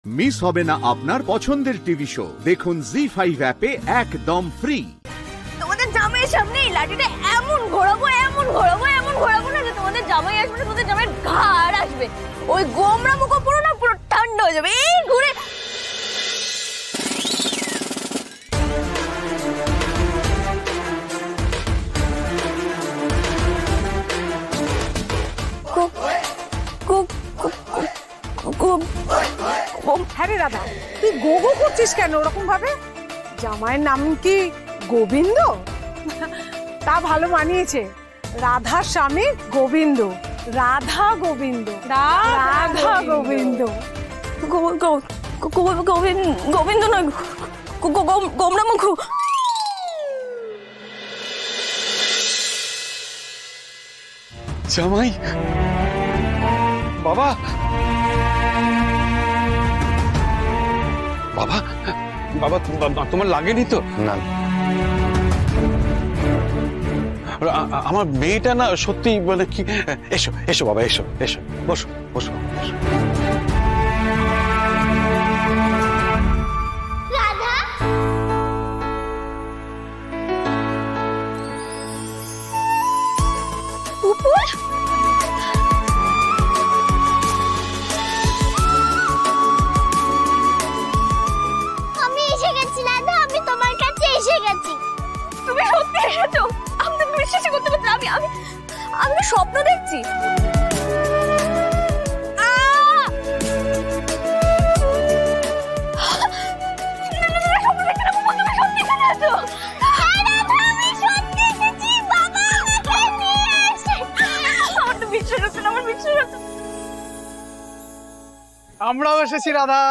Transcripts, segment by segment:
Miss হবে না আপনার পছন্দের টিভি শো। দেখুন জি5 অ্যাপে একদম ফ্রি। তোমাদের জামাইয়ের সামনে এই লাঠিটা এমন ঘোরাবো না যে তোমাদের জামাই আসবে না, তোমাদের জামাইয়ের ঘাড় আসবে। ওই গোমরা মুখ পুরো না পুরো ঠান্ডা হয়ে যাবে। এই ঘুরে হ্যাঁ রে রাধা, তুই গো গো করছিস কেন ওরকম ভাবে? জামাইয়ের নাম কি গোবিন্দ? তা ভালো মানিয়েছে। রাধার স্বামী গোবিন্দ, রাধা গোবিন্দ, রাধা গোবিন্দ। গোবিন্দ নয়, গোমরা মুখ। জামাই বাবা, বাবা বাবা তোমার লাগেনি তো? না, আমার মেয়েটা না সত্যি মানে কি। এসো এসো বাবা, এসো এসো, বসো বসো বসো। আমি এসে গেছি রাধা, আমি তোমার কাছে এসে গেছি। তুমি সত্যি এসেছো? আমি তো বিশ্বাস করতে পারছি। আমি স্বপ্ন দেখছি। আমরাও এসেছি রাধা।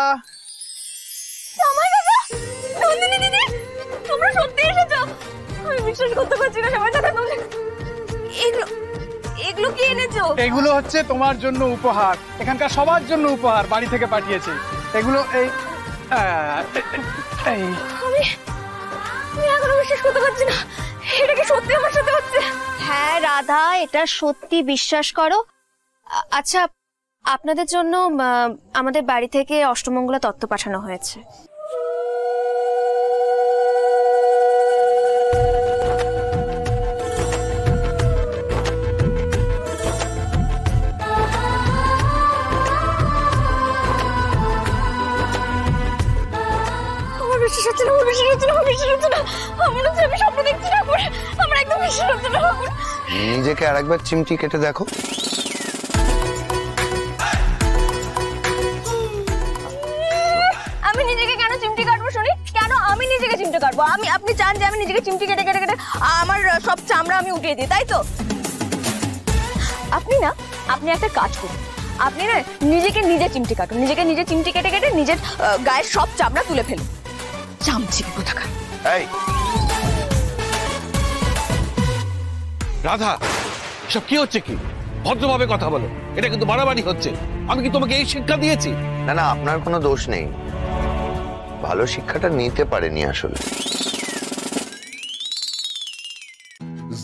তোমরা সত্যি এসেছো? আমি বিশ্বাস করতে পারছি না। সবাই দাদা, এগুলো কি এনেছো? এগুলো হচ্ছে তোমার জন্য উপহার, এখানকার সবার জন্য উপহার, বাড়ি থেকে পাঠিয়েছি এগুলো। আমি এখনো বিশ্বাস করতে পারছি না। এটা কি সত্যি আমার সাথে হচ্ছে? হ্যাঁ রাধা, এটা সত্যি, বিশ্বাস করো। আচ্ছা, আপনাদের জন্য আমাদের বাড়ি থেকে অষ্টমঙ্গলা তত্ত্ব পাঠানো হয়েছে। নিজেকে আরেকবার চিমটি কেটে দেখো। আমি নিজেকে কেন চিমটি কাটবো শুনি? কেন আমি নিজেকে চিমটি কাটবো? আপনি চান যে আমি নিজেকে চিমটি কেটে কেটে কেটে আমার সব চামড়া আমি উঠিয়ে দিই, তাই তো? আপনি একটা কাজ করুন, আপনি না নিজেকে নিজে চিমটি কাটুন। নিজেকে নিজে চিমটি কেটে কেটে নিজের গায়ের সব চামড়া তুলে ফেলুন। চামচিকে কোথাকার। এই রাধা, সব কি হচ্ছে? কি ভদ্রভাবে কথা বলো, এটা কিন্তু বাড়াবাড়ি হচ্ছে। আমি কি তোমাকে এই শিক্ষা দিয়েছি? না না, আপনার কোনো দোষ নেই, ভালো শিক্ষাটা নিতে পারেনি আসলে।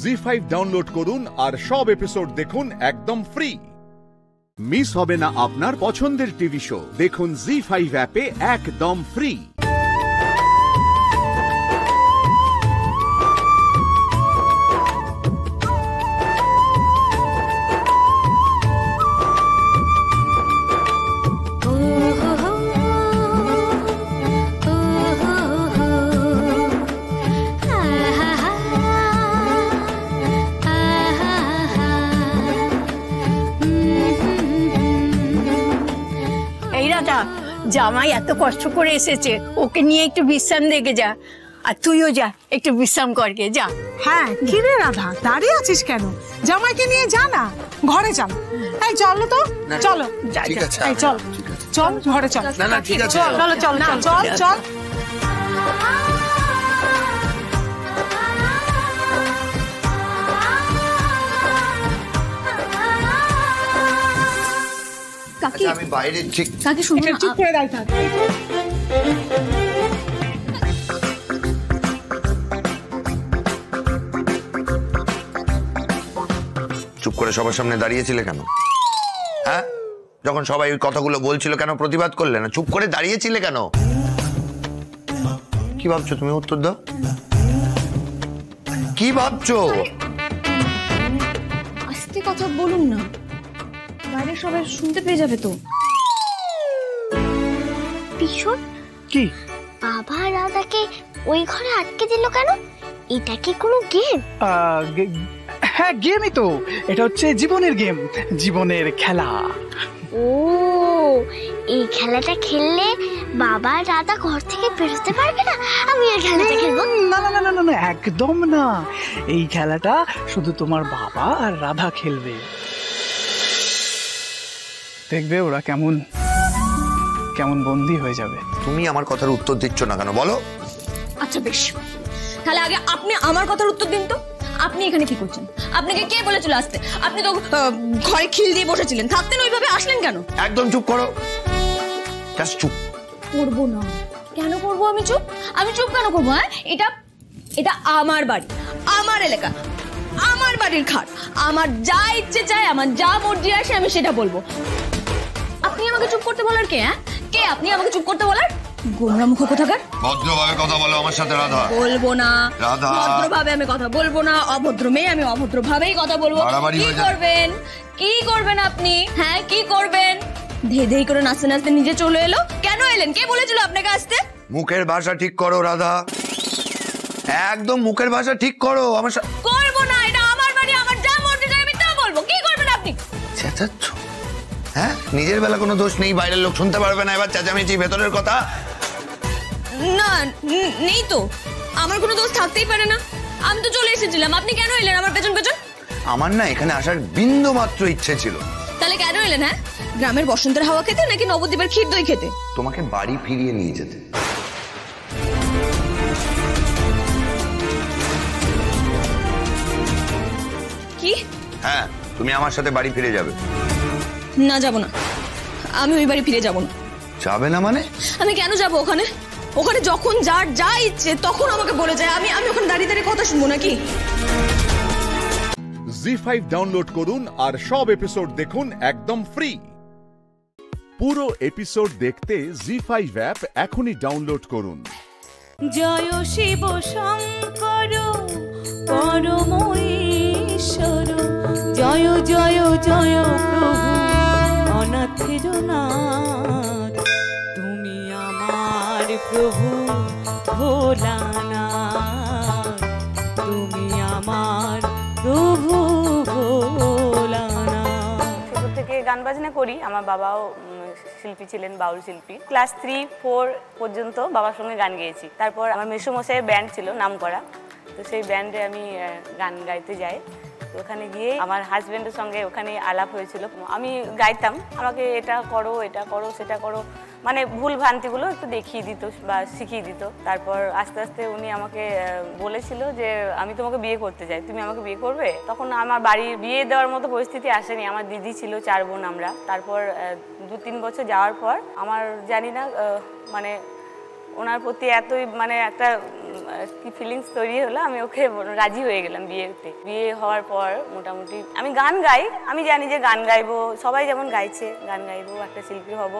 জি5 ডাউনলোড করুন আর সব এপিসোড দেখুন একদম ফ্রি। মিস হবে না আপনার পছন্দের টিভি শো। দেখুন জি5 অ্যাপে একদম ফ্রি। জামাই এত কষ্ট করে এসেছে, ওকে নিয়ে একটু বিশ্রাম দেখে যা। আর তুইও যা, একটু বিশ্রাম করকে যা। হ্যাঁ, কি রে রাধা, দাঁড়িয়ে আছিস কেন? জামাইকে নিয়ে যা না, ঘরে চল। এই চলো তো, চলো। ঠিক আছে, এই চল চল, ঘরে চল। না না ঠিক আছে, চলো চল না, চল চল। আচ্ছা আমি বাইরে ঠিক কাকি শুনুন, চুপ করে দাঁড়িয়ে থাক। চুপ করে সবার সামনে দাঁড়িয়েছিলে কেন? হ্যাঁ, যখন সবাই ওই কথাগুলো বলছিল কেন প্রতিবাদ করলে না? চুপ করে দাঁড়িয়েছিলে কেন? কি ভাবছো তুমি? উত্তর দাও, কি ভাবছো? আস্তে কথা বলুন না, বাইরে সবাই শুনতে পেয়ে যাবে তো। ভীষণ কি বাবা রাধাকে ওই ঘরে আটকে দিল কেন? এটা কি কোনো গেম? হ্যাঁ গেমই তো, এটা হচ্ছে জীবনের গেম, জীবনের খেলা। ও, এই খেলাটা খেললে বাবা রাধা ঘর থেকে বেরোতে পারবে না? আমি এই খেলাটা খেলবো। না না না না না, একদম না। এই খেলাটা শুধু তোমার বাবা আর রাধা খেলবে। দেখবে ওরা কেমন কেমন বন্দী হয়ে যাবে। তুমি আমার কথার উত্তর দিচ্ছ না কেন বলো? আচ্ছা বেশ, তাহলে আগে আপনি আমার কথার উত্তর দিন তো। আপনি এখানে কি করছেন? আপনাকে কে বলেছিল আসতে? আপনি তো ঘরে খিল দিয়ে বসেছিলেন, থাকতেন, ওইভাবে আসলেন কেন? একদম চুপ করো, জাস্ট চুপ। করবো না। কেন করবো আমি চুপ? আমি চুপ কেন করবো? হ্যাঁ, এটা এটা আমার বাড়ি, আমার এলাকা, আমার বাড়ির খাট। আমার যা ইচ্ছে চাই, আমার যা মর্জি আসে আমি সেটা বলবো। আপনি আমাকে চুপ করতে বলার কে? হ্যাঁ, কে আপনি আমাকে চুপ করতে বলার? গোমরা মুখ কোথাকার। ভদ্রভাবে কথা বলো আমার সাথে রাধা। বলবো না। রাধা, ভদ্রভাবে আমি কথা বলবো না। অভদ্র মেয়ে আমি, অভদ্রভাবেই কথা বলবো। কি করবেন? কি করবেন আপনি? হ্যাঁ কি করবেন? ধেই ধেই করে নাচতে নাচতে নিজে চলে এলো। কেন এলেন? কে বলেছিল আপনাকে আসতে? মুখের ভাষা ঠিক করো রাধা, একদম মুখের ভাষা ঠিক করো। আমার করবো না, এটা আমার বাড়ি, আমার যা মর্জি চাই আমি তা বলবো। কি করবেন আপনি? চেঁচাচ্ছ? হ্যাঁ, নিজের বেলা কোনো দোষ নেই, বাইরের লোক শুনতে পারবে না, এবার চেঁচামেচি ভেতরের কথা। না নেই তো, আমার কোনো দোষ থাকতেই পারে না। আমি তো চলে এসেছিলাম, আপনি কেন এলেন আমার পেছন পেছন? আমার না এখানে আসার বিন্দু মাত্র ইচ্ছে ছিল। তাহলে কেন এলেন? হ্যাঁ, গ্রামের বসন্তের হাওয়া খেতে নাকি নবদ্বীপের ক্ষীর দই খেতে? তোমাকে বাড়ি ফিরিয়ে নিয়ে যেতে। কি? হ্যাঁ, তুমি আমার সাথে বাড়ি ফিরে যাবে। না, যাব না, আমি ওই বাড়ি ফিরে যাব না। যাবে না মানে? আমি কেন যাব ওখানে? ওখানে যখন যার যা ইচ্ছে তখন আমাকে বলে যায়, আমি ওখানে দাঁড়িয়ে দাঁড়িয়ে কথা শুনবো নাকি? জি5 ডাউনলোড করুন আর সব এপিসোড দেখুন একদম ফ্রি। পুরো এপিসোড দেখতে জি5 অ্যাপ এখনই ডাউনলোড করুন। জয় শিব শঙ্কর পরম ঈশ্বর, জয় জয় জয় প্রভু অনাথের নাথ, তুমি আমার প্রভু ভোলানাথ, তুমি আমার প্রভু ভোলানাথ। ছোট থেকে গান বাজনা করি, আমার বাবাও শিল্পী ছিলেন, বাউল শিল্পী। ক্লাস 3-4 পর্যন্ত বাবার সঙ্গে গান গেয়েছি। তারপর আমার মেসোমশাইয়ের ব্যান্ড ছিল নামকরা, তো সেই ব্যান্ডে আমি গান গাইতে যাই। তো ওখানে গিয়ে আমার হাজব্যান্ডের সঙ্গে ওখানে আলাপ হয়েছিল। আমি গাইতাম, আমাকে এটা করো সেটা করো, মানে ভুল ভ্রান্তিগুলো একটু দেখিয়ে দিত বা শিখিয়ে দিত। তারপর আস্তে আস্তে উনি আমাকে বলেছিল যে আমি তোমাকে বিয়ে করতে চাই, তুমি আমাকে বিয়ে করবে? তখন আমার বাড়ির বিয়ে দেওয়ার মতো পরিস্থিতি আসেনি, আমার দিদি ছিল, 4 বোন আমরা। তারপর 2-3 বছর যাওয়ার পর আমার জানি না মানে ওনার প্রতি এতই মানে একটা কি ফিলিংস তৈরি হলো, আমি ওকে রাজি হয়ে গেলাম বিয়েতে। বিয়ে হওয়ার পর মোটামুটি আমি গান গাই, আমি জানি যে গান গাইবো, সবাই যেমন গাইছে গান গাইবো, একটা শিল্পী হব,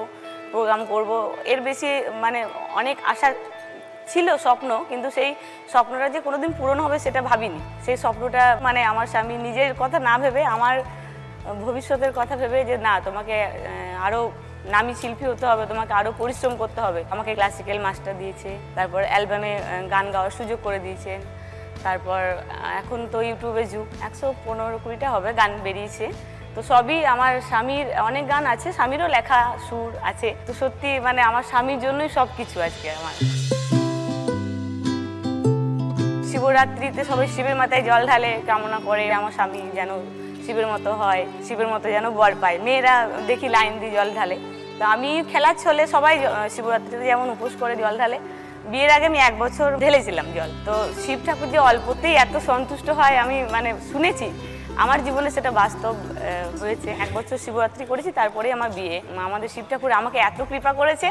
প্রোগ্রাম করব, এর বেশি মানে অনেক আশা ছিল, স্বপ্ন। কিন্তু সেই স্বপ্নটা যে কোনোদিন পূরণ হবে সেটা ভাবিনি। সেই স্বপ্নটা মানে আমার স্বামী নিজের কথা না ভেবে, আমার ভবিষ্যতের কথা ভেবে, যে না তোমাকে আরও নামী শিল্পী হতে হবে, তোমাকে আরও পরিশ্রম করতে হবে, আমাকে ক্লাসিক্যাল মাস্টার দিয়েছে। তারপর অ্যালবামে গান গাওয়ার সুযোগ করে দিয়েছেন। তারপর এখন তো ইউটিউবের যুগ, 115-20টা হবে গান বেরিয়েছে। তো সবই আমার স্বামীর, অনেক গান আছে স্বামীরও লেখা, সুর আছে। তো সত্যি মানে আমার স্বামীর জন্যই সব কিছু আজকে আমার। শিবরাত্রিতে সবাই শিবের মাথায় জল ঢালে, কামনা করে আমার স্বামী যেন শিবের মতো হয়, শিবের মতো যেন বর পায়। মেয়েরা দেখি লাইন দিয়ে জল ঢালে। তো আমি খেলার ছলে সবাই শিবরাত্রিতে যেমন উপোস করে জল ঢালে, বিয়ের আগে আমি 1 বছর ঢেলেছিলাম জল। তো শিব ঠাকুর যে অল্পতেই এত সন্তুষ্ট হয় আমি মানে শুনেছি, আমার জীবনে সেটা বাস্তব হয়েছে। 1 বছর শিবরাত্রি করেছি, তারপরে আমার বিয়ে। আমাদের শিব ঠাকুর আমাকে এত কৃপা করেছে,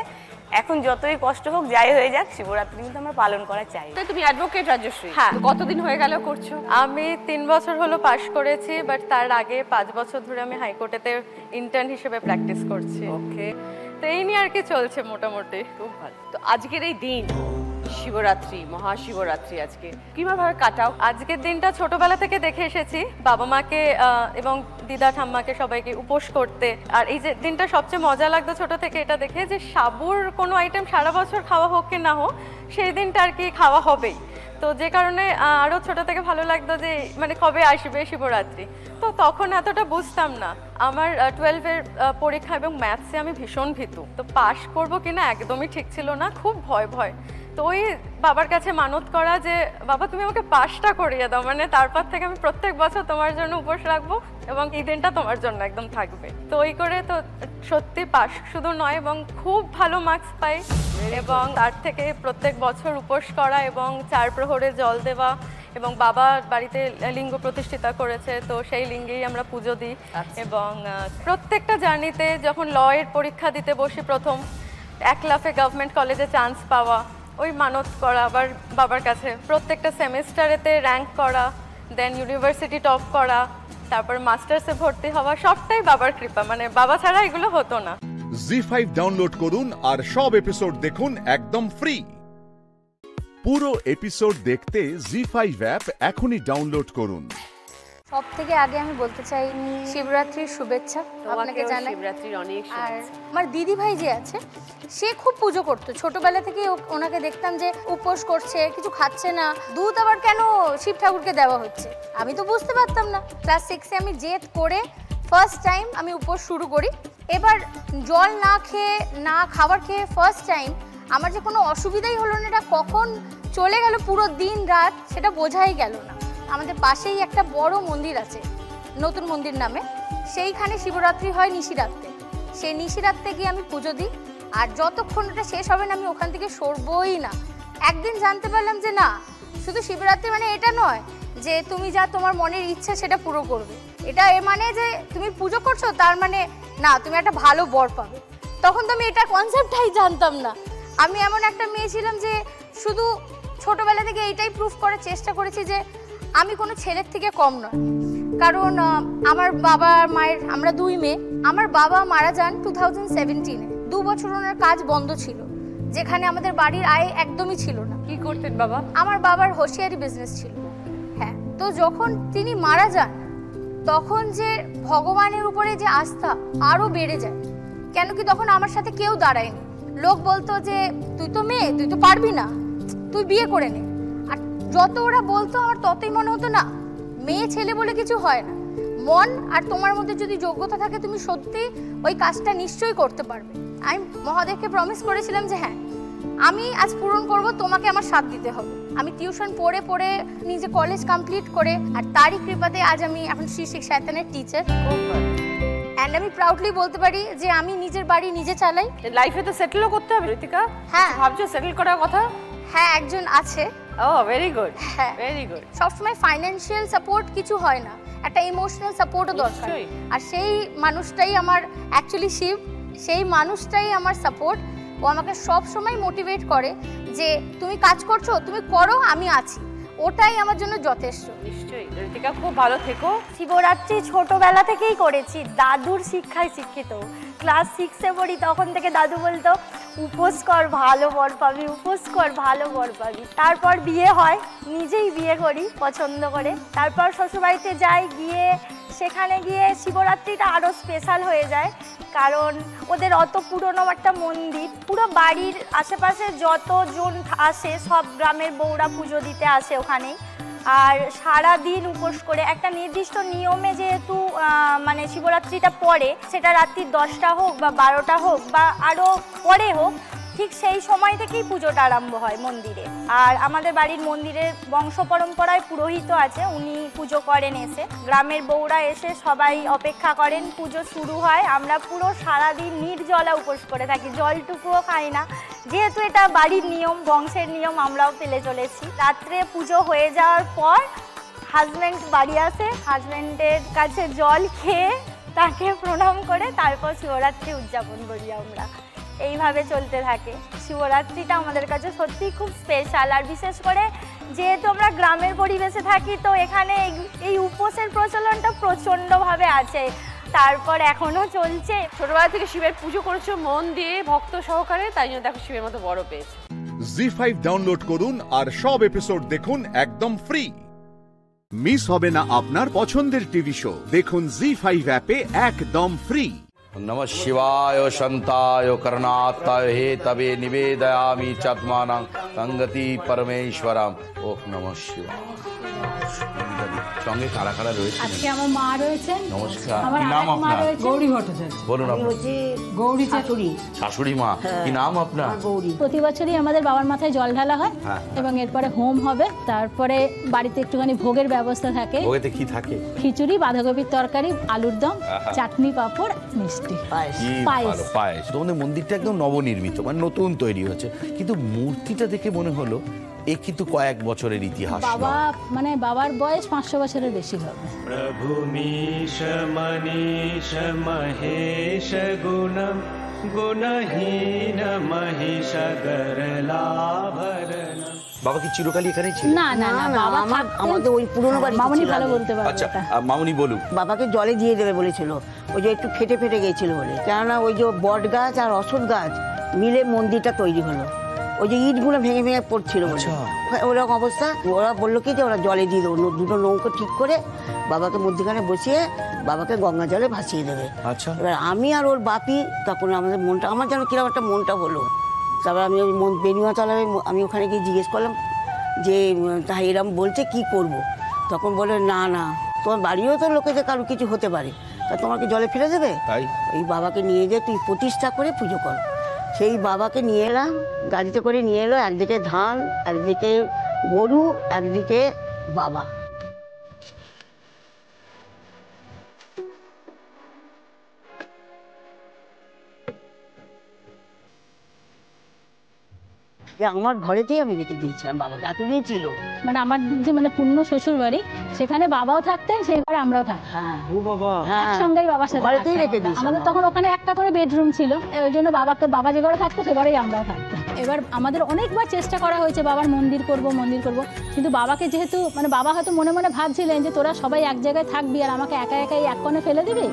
এখন যতই কষ্ট হোক যাই হয়ে যাক শিবরাত্রি কিন্তু আমরা পালন করা চাই। তুমি অ্যাডভোকেট রাজশ্রী, হ্যাঁ। কতদিন হয়ে গেল করছো? আমি 3 বছর হলো পাশ করেছি, বাট তার আগে 5 বছর ধরে আমি হাইকোর্টেতে ইন্টার্ন হিসেবে প্র্যাকটিস করছি। ওকে, তো এই নিয়ে আর কি চলছে মোটামুটি। খুব ভালো। তো আজকের এই দিন শিবরাত্রি, মহাশিবরাত্রি, আজকে কিভাবে কাটাও? আজকের দিনটা ছোটবেলা থেকে দেখে এসেছি বাবা মাকে এবং দিদা ঠাম্মাকে সবাইকে উপোস করতে। আর এই যে দিনটা সবচেয়ে মজা লাগতো ছোট থেকে এটা দেখে যে সাবুর কোনো আইটেম সারা বছর খাওয়া হোক কি না হোক সেই দিনটা আর কি খাওয়া হবেই। তো যে কারণে আরও ছোট থেকে ভালো লাগতো যে মানে কবে আসবে শিবরাত্রি। তো তখন এতটা বুঝতাম না। আমার 12-এর পরীক্ষা এবং ম্যাথসে আমি ভীষণ ভীতু, তো পাশ করবো কিনা একদমই ঠিক ছিল না, খুব ভয়। তো ওই বাবার কাছে মানত করা যে বাবা তুমি আমাকে পাশটা করিয়ে দাও, মানে তারপর থেকে আমি প্রত্যেক বছর তোমার জন্য উপোস রাখবো এবং এই দিনটা তোমার জন্য একদম থাকবে। তো ওই করে তো সত্যি পাশ শুধু নয় এবং খুব ভালো মার্কস পাই এবং তার থেকে প্রত্যেক বছর উপোস করা এবং 4 প্রহরে জল দেওয়া এবং বাবা বাড়িতে লিঙ্গ প্রতিষ্ঠিতা করেছে, তো সেই লিঙ্গেই আমরা পুজো দিই। এবং প্রত্যেকটা জার্নিতে যখন লয়ের পরীক্ষা দিতে বসি প্রথম 1 লাফে গভর্নমেন্ট কলেজে চান্স পাওয়া, ওই মানত করা আবার বাবার কাছে, প্রত্যেকটা সেমিস্টারেতে র্যাঙ্ক করা, দেন ইউনিভার্সিটি টপ করা, তারপর মাস্টার্সে ভর্তি হওয়া, সবটাই বাবার কৃপা, মানে বাবা ছাড়া এগুলো হতো না। জি5 ডাউনলোড করুন আর সব এপিসোড দেখুন একদম ফ্রি। পুরো এপিসোড দেখতে জি5 অ্যাপ এখনই ডাউনলোড করুন। সব থেকে আগে আমি বলতে চাই শিবরাত্রির শুভেচ্ছা আপনাকে জানাই। শিবরাত্রির অনেক আর আমার দিদি ভাই যে আছে সে খুব পুজো করতো ছোটবেলা থেকে, ওনাকে দেখতাম যে উপোস করছে, কিছু খাচ্ছে না, দুধ আবার কেন শিব ঠাকুরকে দেওয়া হচ্ছে, আমি তো বুঝতে পারতাম না। ক্লাস 6-এ আমি জেদ করে ফার্স্ট টাইম আমি উপোস শুরু করি। এবার জল না খেয়ে না খাবার খেয়ে ফার্স্ট টাইম আমার যে কোনো অসুবিধাই হলো না, এটা কখন চলে গেল পুরো দিন রাত সেটা বোঝাই গেল না। আমাদের পাশেই একটা বড় মন্দির আছে নতুন মন্দির নামে, সেইখানে শিবরাত্রি হয় নিশিরাত্রে। সেই নিশিরাত্রে গিয়ে আমি পুজো দিই আর যতক্ষণ ওটা শেষ হবে না আমি ওখান থেকে সরবই না। একদিন জানতে পারলাম যে না, শুধু শিবরাত্রি মানে এটা নয় যে তুমি যা তোমার মনের ইচ্ছা সেটা পুরো করবে, এটা মানে যে তুমি পুজো করছো তার মানে না তুমি একটা ভালো বর পাবে। তখন তো আমি এটা কনসেপ্টটাই জানতাম না। আমি এমন একটা মেয়ে ছিলাম যে শুধু ছোটবেলা থেকে এইটাই প্রুফ করার চেষ্টা করেছি যে আমি কোনো ছেলের থেকে কম নয়। কারণ আমার বাবা মায়ের, আমরা 2 মেয়ে। আমার বাবা মারা যান 2017-এ, 2 বছর ওনার কাজ বন্ধ ছিল, যেখানে আমাদের বাড়ির আয় একদমই ছিল না। কি করতেন বাবা? আমার বাবার হোশিয়ারি বিজনেস ছিল। হ্যাঁ, তো যখন তিনি মারা যান তখন যে ভগবানের উপরে যে আস্থা আরও বেড়ে যায়। কেন কি তখন আমার সাথে কেউ দাঁড়ায়নি। লোক বলতো যে তুই তো মেয়ে, তুই তো পারবি না, তুই বিয়ে করে নে। আর যত ওরা বলতো আমার ততই মনে হতো না, মেয়ে ছেলে বলে কিছু হয় না, মন আর তোমার মধ্যে যদি যোগ্যতা থাকে তুমি সত্যি ওই কাজটা নিশ্চয়ই করতে পারবে। আমি মহাদেবকে প্রমিস করেছিলাম যে হ্যাঁ আমি আজ পূরণ করব, তোমাকে আমার সাথ দিতে হবে। আমি টিউশন পড়ে পড়ে নিজে কলেজ কমপ্লিট করে আর তারই কৃপাতে আজ আমি এখন শ্রী শিক্ষায়তনের টিচার। অ্যান্ড আমি প্রাউডলি বলতে পারি যে আমি নিজের বাড়ি নিজে চালাই। লাইফে তো সেটেলও করতে হবে ঋতিকা। হ্যাঁ, ভাবছো সেটেল করার কথা? হ্যাঁ, একজন আছে। ও ভেরি গুড, হ্যাঁ ভেরি গুড। সবসময় ফাইন্যান্সিয়াল সাপোর্ট কিছু হয় না, একটা ইমোশনাল সাপোর্টও দরকার। আর সেই মানুষটাই আমার অ্যাকচুয়ালি শিব, সেই মানুষটাই আমার সাপোর্ট। ও আমাকে সব সময় মোটিভেট করে যে তুমি কাজ করছো, তুমি করো, আমি আছি, ওটাই আমার জন্য যথেষ্ট। নিশ্চয়ই ঋতিকা, খুব ভালো থেকো। শিবরাত্রি ছোটবেলা থেকেই করেছি, দাদুর শিক্ষায় শিক্ষিত। ক্লাস 6-এ পড়ি তখন থেকে দাদু বলতো উপোস কর ভালো বর পাবি, উপোস কর ভালো বর পাবি। তারপর বিয়ে হয়, নিজেই বিয়ে করি পছন্দ করে। তারপর শ্বশুরবাড়িতে যাই, গিয়ে সেখানে গিয়ে শিবরাত্রিটা আরও স্পেশাল হয়ে যায়, কারণ ওদের অত পুরনো একটা মন্দির, পুরো বাড়ির আশেপাশে যতজন আসে সব গ্রামের বউরা পুজো দিতে আসে ওখানেই। আর সারা দিন উপোস করে একটা নির্দিষ্ট নিয়মে যেহেতু মানে শিবরাত্রিটা পড়ে, সেটা রাত্রি 10টা হোক বা 12টা হোক বা আরও পরে হোক, ঠিক সেই সময় থেকেই পুজোটা আরম্ভ হয় মন্দিরে। আর আমাদের বাড়ির মন্দিরের বংশ পরম্পরায় পুরোহিত আছে, উনি পুজো করেন এসে, গ্রামের বউরা এসে সবাই অপেক্ষা করেন, পুজো শুরু হয়। আমরা পুরো সারাদিন নির্জলা উপোস করে থাকি, জলটুকুও খাই না, যেহেতু এটা বাড়ির নিয়ম, বংশের নিয়ম, আমরাও ফেলে চলেছি। রাত্রে পুজো হয়ে যাওয়ার পর হাজব্যান্ড বাড়ি আসে, হাজব্যান্ডের কাছে জল খেয়ে তাকে প্রণাম করে তারপর শিবরাত্রি উদযাপন করি আমরা। এইভাবে চলতে থাকে। শিবরাত্রিটা আমাদের কাছে সত্যিই খুব স্পেশাল, আর বিশেষ করে যেহেতু আমরা গ্রামের পরিবেশে থাকি তো এখানে এই উপোসের প্রচলনটা প্রচণ্ডভাবে আছে, তারপর এখনো চলছে। ছোটবেলা থেকে শিবের পুজো করেছো মন দিয়ে ভক্ত সহকারে, তাই জন্য দেখো শিবের মতো বড় পেয়েছে। জি5 ডাউনলোড করুন আর সব এপিসোড দেখুন একদম ফ্রি। মিস হবে না আপনার পছন্দের টিভি শো, দেখুন জি5 অ্যাপে একদম ফ্রি। नमः शिवाय शांताय करणाताय हे तवे निवेदयामि चात्मानं संगति परमेश्वरम। ओम नमः शिवाय। সঙ্গে কারা কারা রয়েছে? আজকে আমার মা রয়েছেন। নমস্কার। আমার কি নাম আপনার? গৌরী ভট্টাচার্য। বলুন আপনি। গৌরী শাশুড়ি। শাশুড়ি মা, কি নাম আপনার? গৌরী। প্রতি বছরই আমাদের বাবার মাথায় জল ঢালা হয় এবং এরপরে হোম হবে, তারপরে বাড়িতে একটুখানি ভোগের ব্যবস্থা থাকে। ভোগেতে কি থাকে? খিচুড়ি, বাঁধাকপির তরকারি, আলুর দম, চাটনি, পাঁপড়, মিষ্টি, পায়েস। পায়েস। তোমাদের মন্দিরটা একদম নবনির্মিত, মানে নতুন তৈরি হচ্ছে, কিন্তু মূর্তিটা দেখে মনে হলো এ কিন্তু কয়েক বছরের ইতিহাস। বাবা মানে বাবার বয়স 500 বছরের বেশি হবে। প্রভু মীশ মনীষ মহেশ গুণম গুণহীন মহিষ গরলাভরণ। বাবা কি চিরকালই এখানেই ছিল? না না না, বাবা আমাদের ওই পুরনো বাড়ি। মামুনি ভালো বলতে পারবে। আচ্ছা মামুনি বলুন। বাবাকে জলে দিয়ে দেবে বলেছিল, ওই যে একটু ফেটে ফেটে গিয়েছিল বলে, কেননা ওই যে বট গাছ আর অশোক গাছ মিলে মন্দিরটা তৈরি হলো, ওই যে ইটগুলো ভেঙে ভেঙে পড়ছিল বলে ওরকম অবস্থা। ওরা বললো কি যে ওরা জলে দিয়ে দেবো, দুটো নৌকো ঠিক করে বাবাকে মধ্যখানে বসিয়ে বাবাকে গঙ্গা জলে ভাসিয়ে দেবে। আচ্ছা। এবার আমি আর ওর বাপি তখন আমাদের মনটা, আমার যেন কিরকম একটা মনটা হলো। তারপর আমি ওই বেনুয়াতলায় আমি ওখানে গিয়ে জিজ্ঞেস করলাম যে তাই এরম বলছে কি করব। তখন বলে না না, তোমার বাড়িও তো লোকেদের কারো কিছু হতে পারে, তা তোমাকে জলে ফেলে দেবে, তাই ওই বাবাকে নিয়ে যেয়ে তুই প্রতিষ্ঠা করে পুজো কর। সেই বাবাকে নিয়ে এলাম, গাড়িতে করে নিয়ে এলো, একদিকে ধান, একদিকে গরু, একদিকে বাবা। আমার ঘরেতেই আমি রেখে দিয়েছিলাম বাবাকে, এতদিন ছিল। মানে আমার যে মানে পূর্ণ শ্বশুর বাড়ি, সেখানে বাবাও থাকতেন, সেই ঘরে আমরাও থাকতাম। একসঙ্গেই বাবার সাথে ঘরেতেই রেখে দিয়েছি। আমাদের তখন ওখানে একটা করে বেডরুম ছিল, ওই জন্য বাবা যে ঘরে থাকতো সে ঘরেই আমরাও থাকতাম। এবার আমাদের অনেকবার চেষ্টা করা হয়েছে বাবার মন্দির করব, কিন্তু বাবাকে যেহেতু মানে বাবা হয়তো মনে মনে ভাবছিলেন যে তোরা সবাই এক জায়গায় থাকবি আর আমাকে একা একাই এক কোণে ফেলে দিবি,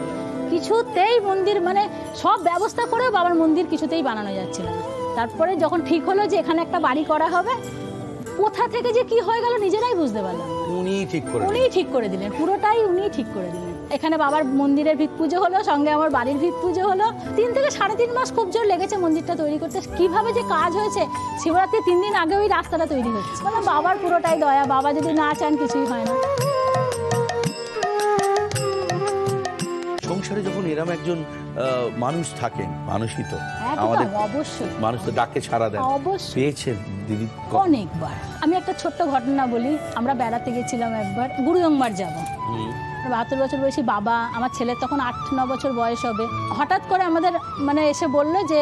কিছুতেই মন্দির মানে সব ব্যবস্থা করেও বাবার মন্দির কিছুতেই বানানো যাচ্ছিল না। তারপরে যখন ঠিক হলো যে এখানে একটা বাড়ি করা হবে, কোথা থেকে যে কি হয়ে গেল নিজেরাই বুঝতে পারলাম। উনিই ঠিক করে দিলেন, পুরোটাই উনিই ঠিক করে দিলেন। এখানে বাবার মন্দিরের ভিত পুজো হলো, সঙ্গে আমার বাড়ির ভিত পুজো হলো। 3 থেকে 3.5 মাস খুব জোর লেগেছে মন্দিরটা তৈরি করতে। কিভাবে যে কাজ হয়েছে, শিবরাত্রির 3 দিন আগে ওই রাস্তাটা তৈরি হচ্ছে। মানে বাবার পুরোটাই দয়া, বাবা যদি না চান কিছুই হয় না। সংসারে যখন এরম একজন মানুষ থাকেন, মানুষই তো আমাদের অবশ্যই মানুষ তো ডাকে সাড়া দেন, পেয়েছেন দিদি অনেকবার। আমি একটা ছোট্ট ঘটনা বলি। আমরা বেড়াতে গেছিলাম একবার, গুরুদংবার যাব। 72 বছর বয়সী বাবা, আমার ছেলের তখন 8-9 বছর বয়স হবে। হঠাৎ করে আমাদের মানে এসে বললো যে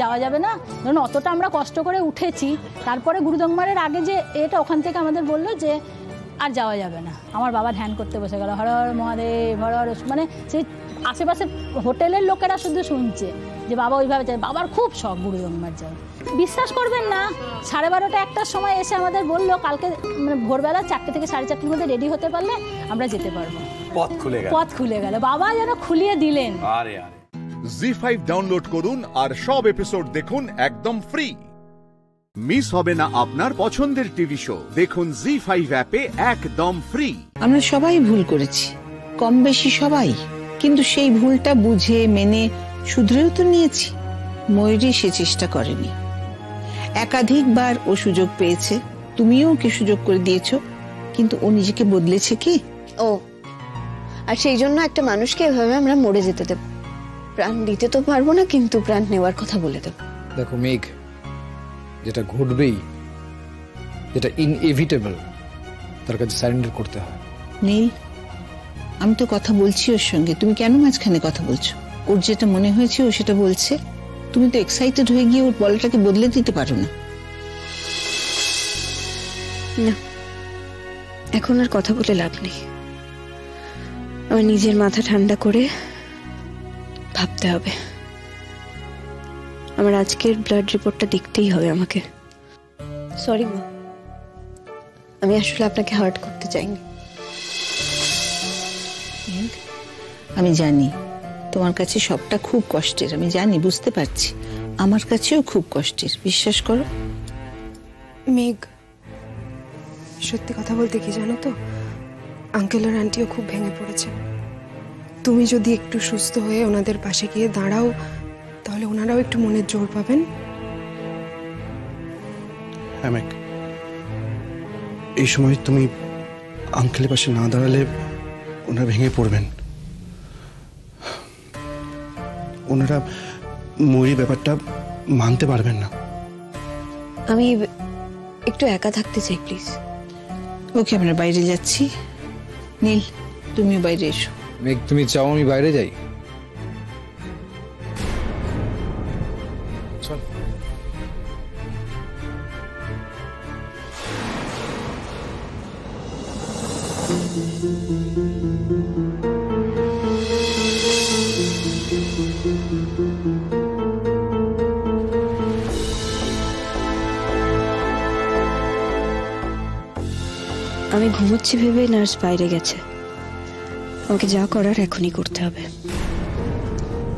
যাওয়া যাবে না, ধরুন অতটা আমরা কষ্ট করে উঠেছি, তারপরে গুরুদংবারের আগে যে এটা ওখান থেকে আমাদের বললো যে আর যাওয়া যাবে না। আমার বাবা ধ্যান করতে বসে গেল, হর হর মহাদেব, হর হর। মানে সেই আশেপাশে হোটেলের লোকেরা শুধু শুনছে যে বাবা ওইভাবে যায়। বাবার খুব শখ গুরুদংবার যায়। বিশ্বাস করবেন না, 12:30-1টার সময় এসে আমাদের বললো কালকে মানে ভোরবেলা 4টে থেকে 4:30টার মধ্যে রেডি হতে পারলে আমরা যেতে পারবো। পথ খুলে গেল, বাবা যেন খুলিয়ে দিলেন। জি5 ডাউনলোড করুন আর সব এপিসোড দেখুন একদম ফ্রি। মিস হবে না আপনার পছন্দের টিভি শো, দেখুন জি5 অ্যাপে একদম ফ্রি। আমরা সবাই ভুল করেছি, কম বেশি সবাই, কিন্তু সেই ভুলটা বুঝে মেনে শুধরেও তো নিয়েছি। ময়ূরী সে চেষ্টা করেনি, একাধিকবার ও সুযোগ পেয়েছে, তুমিও ওকে সুযোগ করে দিয়েছো, কিন্তু ও নিজেকে বদলেছে কি? ও আর সেই জন্য একটা মানুষকে এভাবে আমরা মরে যেতে দেব? প্রাণ দিতে তো পারবো না, কিন্তু প্রাণ নেওয়ার কথা বলে দেব। দেখো মেঘ, যেটা ঘটবেই, যেটা ইনএভিটেবল, তার কাছে সারেন্ডার করতে হয়। নীল, আমি তো কথা বলছি ওর সঙ্গে, তুমি কেন মাঝখানে কথা বলছো? ওর যেটা মনে হয়েছে ও সেটা বলছে, তুমি তো এক্সাইটেড হয়ে গিয়ে ওর বলটাকে বদলে দিতে পারো না। না, এখন আর কথা বলে লাভ নেই। আমার নিজের মাথা ঠান্ডা করে ভাবতে হবে। আমার আজকের ব্লাড রিপোর্টটা দেখতেই হবে আমাকে। সরি মা, আমি আসলে আপনাকে হার্ট করতে চাইনি। আমি জানি তোমার কাছে সবটা খুব কষ্টের, আমি জানি, বুঝতে পারছি। আমার কাছেও খুব কষ্টের, বিশ্বাস করো। মেঘ, সত্যি কথা বলতে কি জানো তো, আঙ্কেল আর আন্টিও খুব ভেঙে পড়েছে। তুমি যদি একটু সুস্থ হয়ে ওনাদের পাশে গিয়ে দাঁড়াও, তাহলে ওনারাও একটু মনের জোর পাবেন। এই সময় তুমি আঙ্কেলের পাশে না দাঁড়ালে ওনারা ভেঙে পড়বেন। ওনারা ময়ূরী ব্যাপারটা মানতে পারবেন না। আমি একটু একা থাকতে চাই প্লিজ। ওকে, আমরা বাইরে যাচ্ছি। নীল, তুমিও বাইরে এসো। মেঘ, তুমি চাও আমি বাইরে যাই? চল। আমি ঘুমোচ্ছি ভেবে নার্স বাইরে গেছে। আমাকে যা করার এখনই করতে হবে।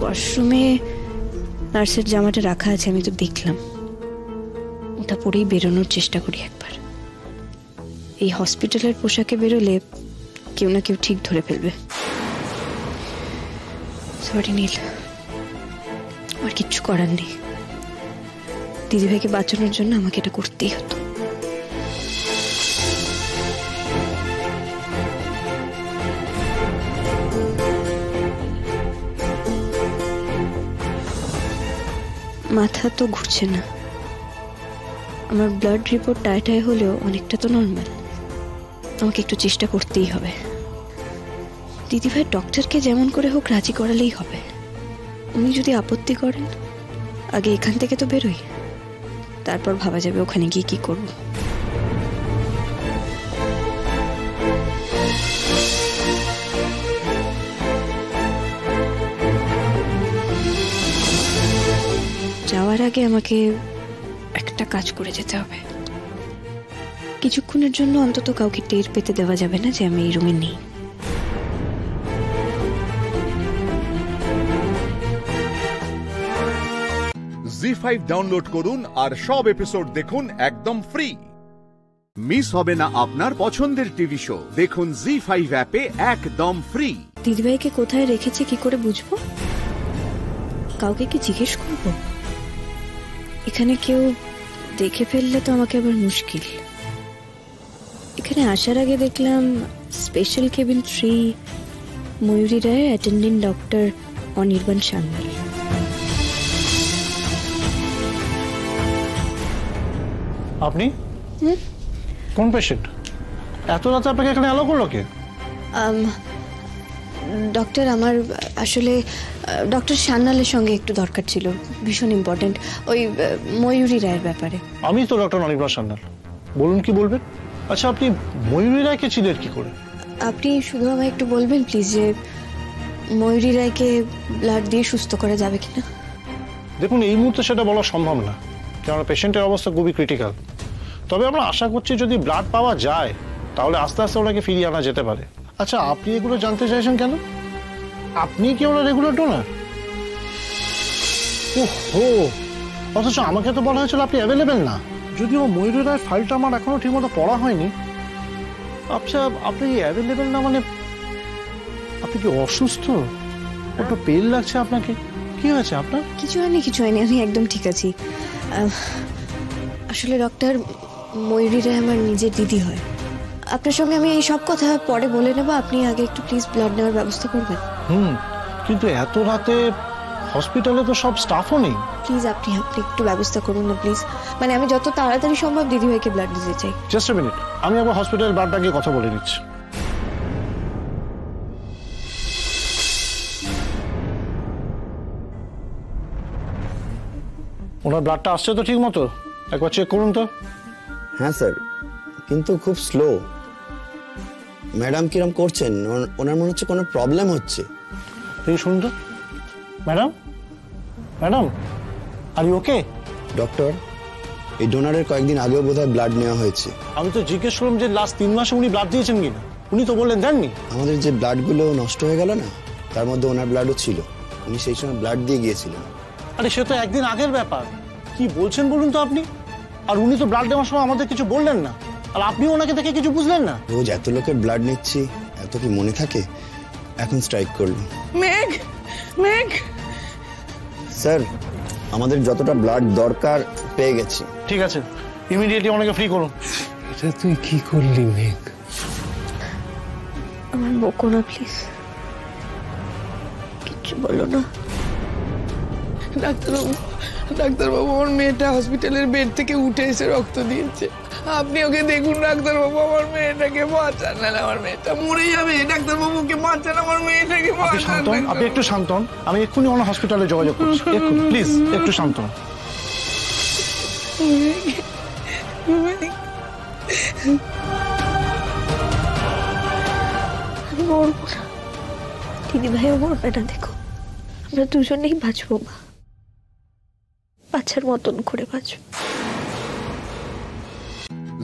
ওয়াশরুমে নার্সের জামাটা রাখা আছে, আমি তো দেখলাম। ওটা পরেই বেরোনোর চেষ্টা করি একবার। এই হসপিটালের পোশাকে বেরোলে কেউ না কেউ ঠিক ধরে ফেলবে। সরি নীল, আমার কিচ্ছু করার নেই। দিদিভাইকে বাঁচানোর জন্য আমাকে এটা করতেই হতো। মাথা তো ঘুরছে না। আমার ব্লাড রিপোর্ট টাইটাই হলেও অনেকটা তো নর্মাল। আমাকে একটু চেষ্টা করতেই হবে। দিদিভাই ডক্টরকে যেমন করে হোক রাজি করালেই হবে। উনি যদি আপত্তি করেন, আগে এখান থেকে তো বেরোই, তারপর ভাবা যাবে ওখানে গিয়ে কি করব। যাওয়ার আগে আমাকে একটা কাজ করে যেতে হবে। কিছুক্ষণের জন্য অন্তত কাউকে টের পেতে দেওয়া যাবে না যে আমি এই রুমে নেই। জি5 ডাউনলোড করুন আর সব এপিসোড দেখুন একদম ফ্রি। মিস হবে না আপনার পছন্দের টিভি শো, দেখুন জি5 অ্যাপে একদম ফ্রি। দিদিভাইকে কোথায় রেখেছে কি করে বুঝবো? কাউকে কি জিজ্ঞেস করব? এখানে কেউ দেখে ফেললে তো আমাকে আবার মুশকিল। এখানে আসার আগে দেখলাম স্পেশাল কেবিন 3, ময়ূরী রায়, অ্যাটেন্ডিং ডক্টর অনির্বাণ সান্যাল। আপনি কোন পেশেন্ট? এত রাতে আপনাকে এখানে অ্যালাউ করলো কে? ডক্টর, আমার আসলে ডক্টর সান্যালের সঙ্গে একটু দরকার ছিল, ভীষণ ইম্পর্টেন্ট, ওই ময়ূরী রায়ের ব্যাপারে। আমি তো ডক্টর অনির্বাণ সান্যাল, বলুন কি বলবেন? আচ্ছা, আপনি ময়ূরী রায়কে চিনেন কি করে? আপনি শুধু আমায় একটু বলবেন প্লিজ যে ময়ূরী রায়কে ব্লাড দিয়ে সুস্থ করা যাবে কিনা। দেখুন, এই মুহূর্তে সেটা বলা সম্ভব না, কেননা পেশেন্টের অবস্থা খুবই ক্রিটিক্যাল। তবে আমরা আশা করছি যদি ব্লাড পাওয়া যায় তাহলে আস্তে আস্তে ওনাকে ফিরিয়ে আনা যেতে পারে। আচ্ছা, আপনি এগুলো জানতে চাইছেন কেন? আপনি কি ওনার রেগুলার ডোনার? ওহো, অথচ আমাকে তো বলা হয়েছিল আপনি অ্যাভেলেবেল না। যদিও ময়ূরী রায়ের ফাইলটা আমার এখনো ঠিকমতো পড়া হয়নি। আচ্ছা, আপনি অ্যাভেলেবেল না মানে আপনি কি অসুস্থ? একটু পেল লাগছে আপনাকে, কি হয়েছে আপনার? কিছু হয়নি, আমি একদম ঠিক আছি। আসলে ডক্টর, ময়ূরী রায় আমার নিজের দিদি হয়। আপনার সঙ্গে আমি এই সব কথা পরে বলে নেব, আপনি আগে একটু প্লিজ ব্লাড নেওয়ার ব্যবস্থা করবেন। কিন্তু এত রাতে হসপিটালে তো সব স্টাফও নেই। প্লিজ আপনি একটু ব্যবস্থা করুন না প্লিজ। মানে আমি যত তাড়াতাড়ি সম্ভব দিদিভাইকে ব্লাড দিতে চাই। জাস্ট আ মিনিট, আমি একবার হসপিটাল ব্লাডটা গিয়ে কথা বলে নিচ্ছি। ওনার ব্লাডটা আসছে তো ঠিক মতো? একবার চেক করুন তো। হ্যাঁ স্যার, কিন্তু খুব স্লো। ম্যাডাম কিরম করছেন? ওনার মনে হচ্ছে কোনো প্রবলেম হচ্ছে। এই শুনুন তো। Madam, madam, are you okay? Doctor, এই ডোনারের কয়েকদিন আগেও বোধহয় ব্লাড নেওয়া হয়েছে। আমি তো জিজ্ঞেস করলাম যে লাস্ট 3 মাসে উনি ব্লাড দিয়েছেন কিনা, উনি তো বললেন দেননি। আমাদের যে ব্লাডগুলো নষ্ট হয়ে গেল না, তার মধ্যে ওনার ব্লাডও ছিল, উনি সেই সময় ব্লাড দিয়ে গিয়েছিলেন। আরে সে তো একদিন আগের ব্যাপার, কি বলছেন বলুন তো আপনি? আর উনি তো ব্লাড দেওয়ার সময় আমাদের কিছু বললেন না, আর আপনিও ওনাকে দেখে কিছু বুঝলেন না। রোজ এত লোকের ব্লাড নিচ্ছি, এত কি মনে থাকে? এখন স্ট্রাইক করলো। মেঘ, মেঘ স্যার, আমাদের যতটা ব্লাড দরকার পেয়ে গেছি। ঠিক আছে, ইমিডিয়েটলি ওনাকে ফ্রি করুন। এটা তুই কি করলি মেঘ? আমার বকো না প্লিজ, কিচ্ছু বলো না। ডাক্তারবাবু, ডাক্তারবাবু, আমার মেয়েটা হসপিটালের বেড থেকে উঠে এসে রক্ত দিয়েছে, আপনি ওকে দেখুন ডাক্তারবাবু, আমার মেয়েটাকে বাঁচান, নাহলে আমার মেয়েটা মরে যাবে। ডাক্তারবাবুকে বাঁচান, আমার মেয়েটাকে বাঁচান। আপনি একটু শান্ত হন, আমি এক্ষুনি ওনার হসপিটালে যোগাযোগ করছি। প্লিজ একটু শান্ত হন। মরবো না, দিদি ভাইও মরবে না। দেখো, আমরা দুজনেই বাঁচবো, মা বাচ্চার মতন করে বাঁচবো।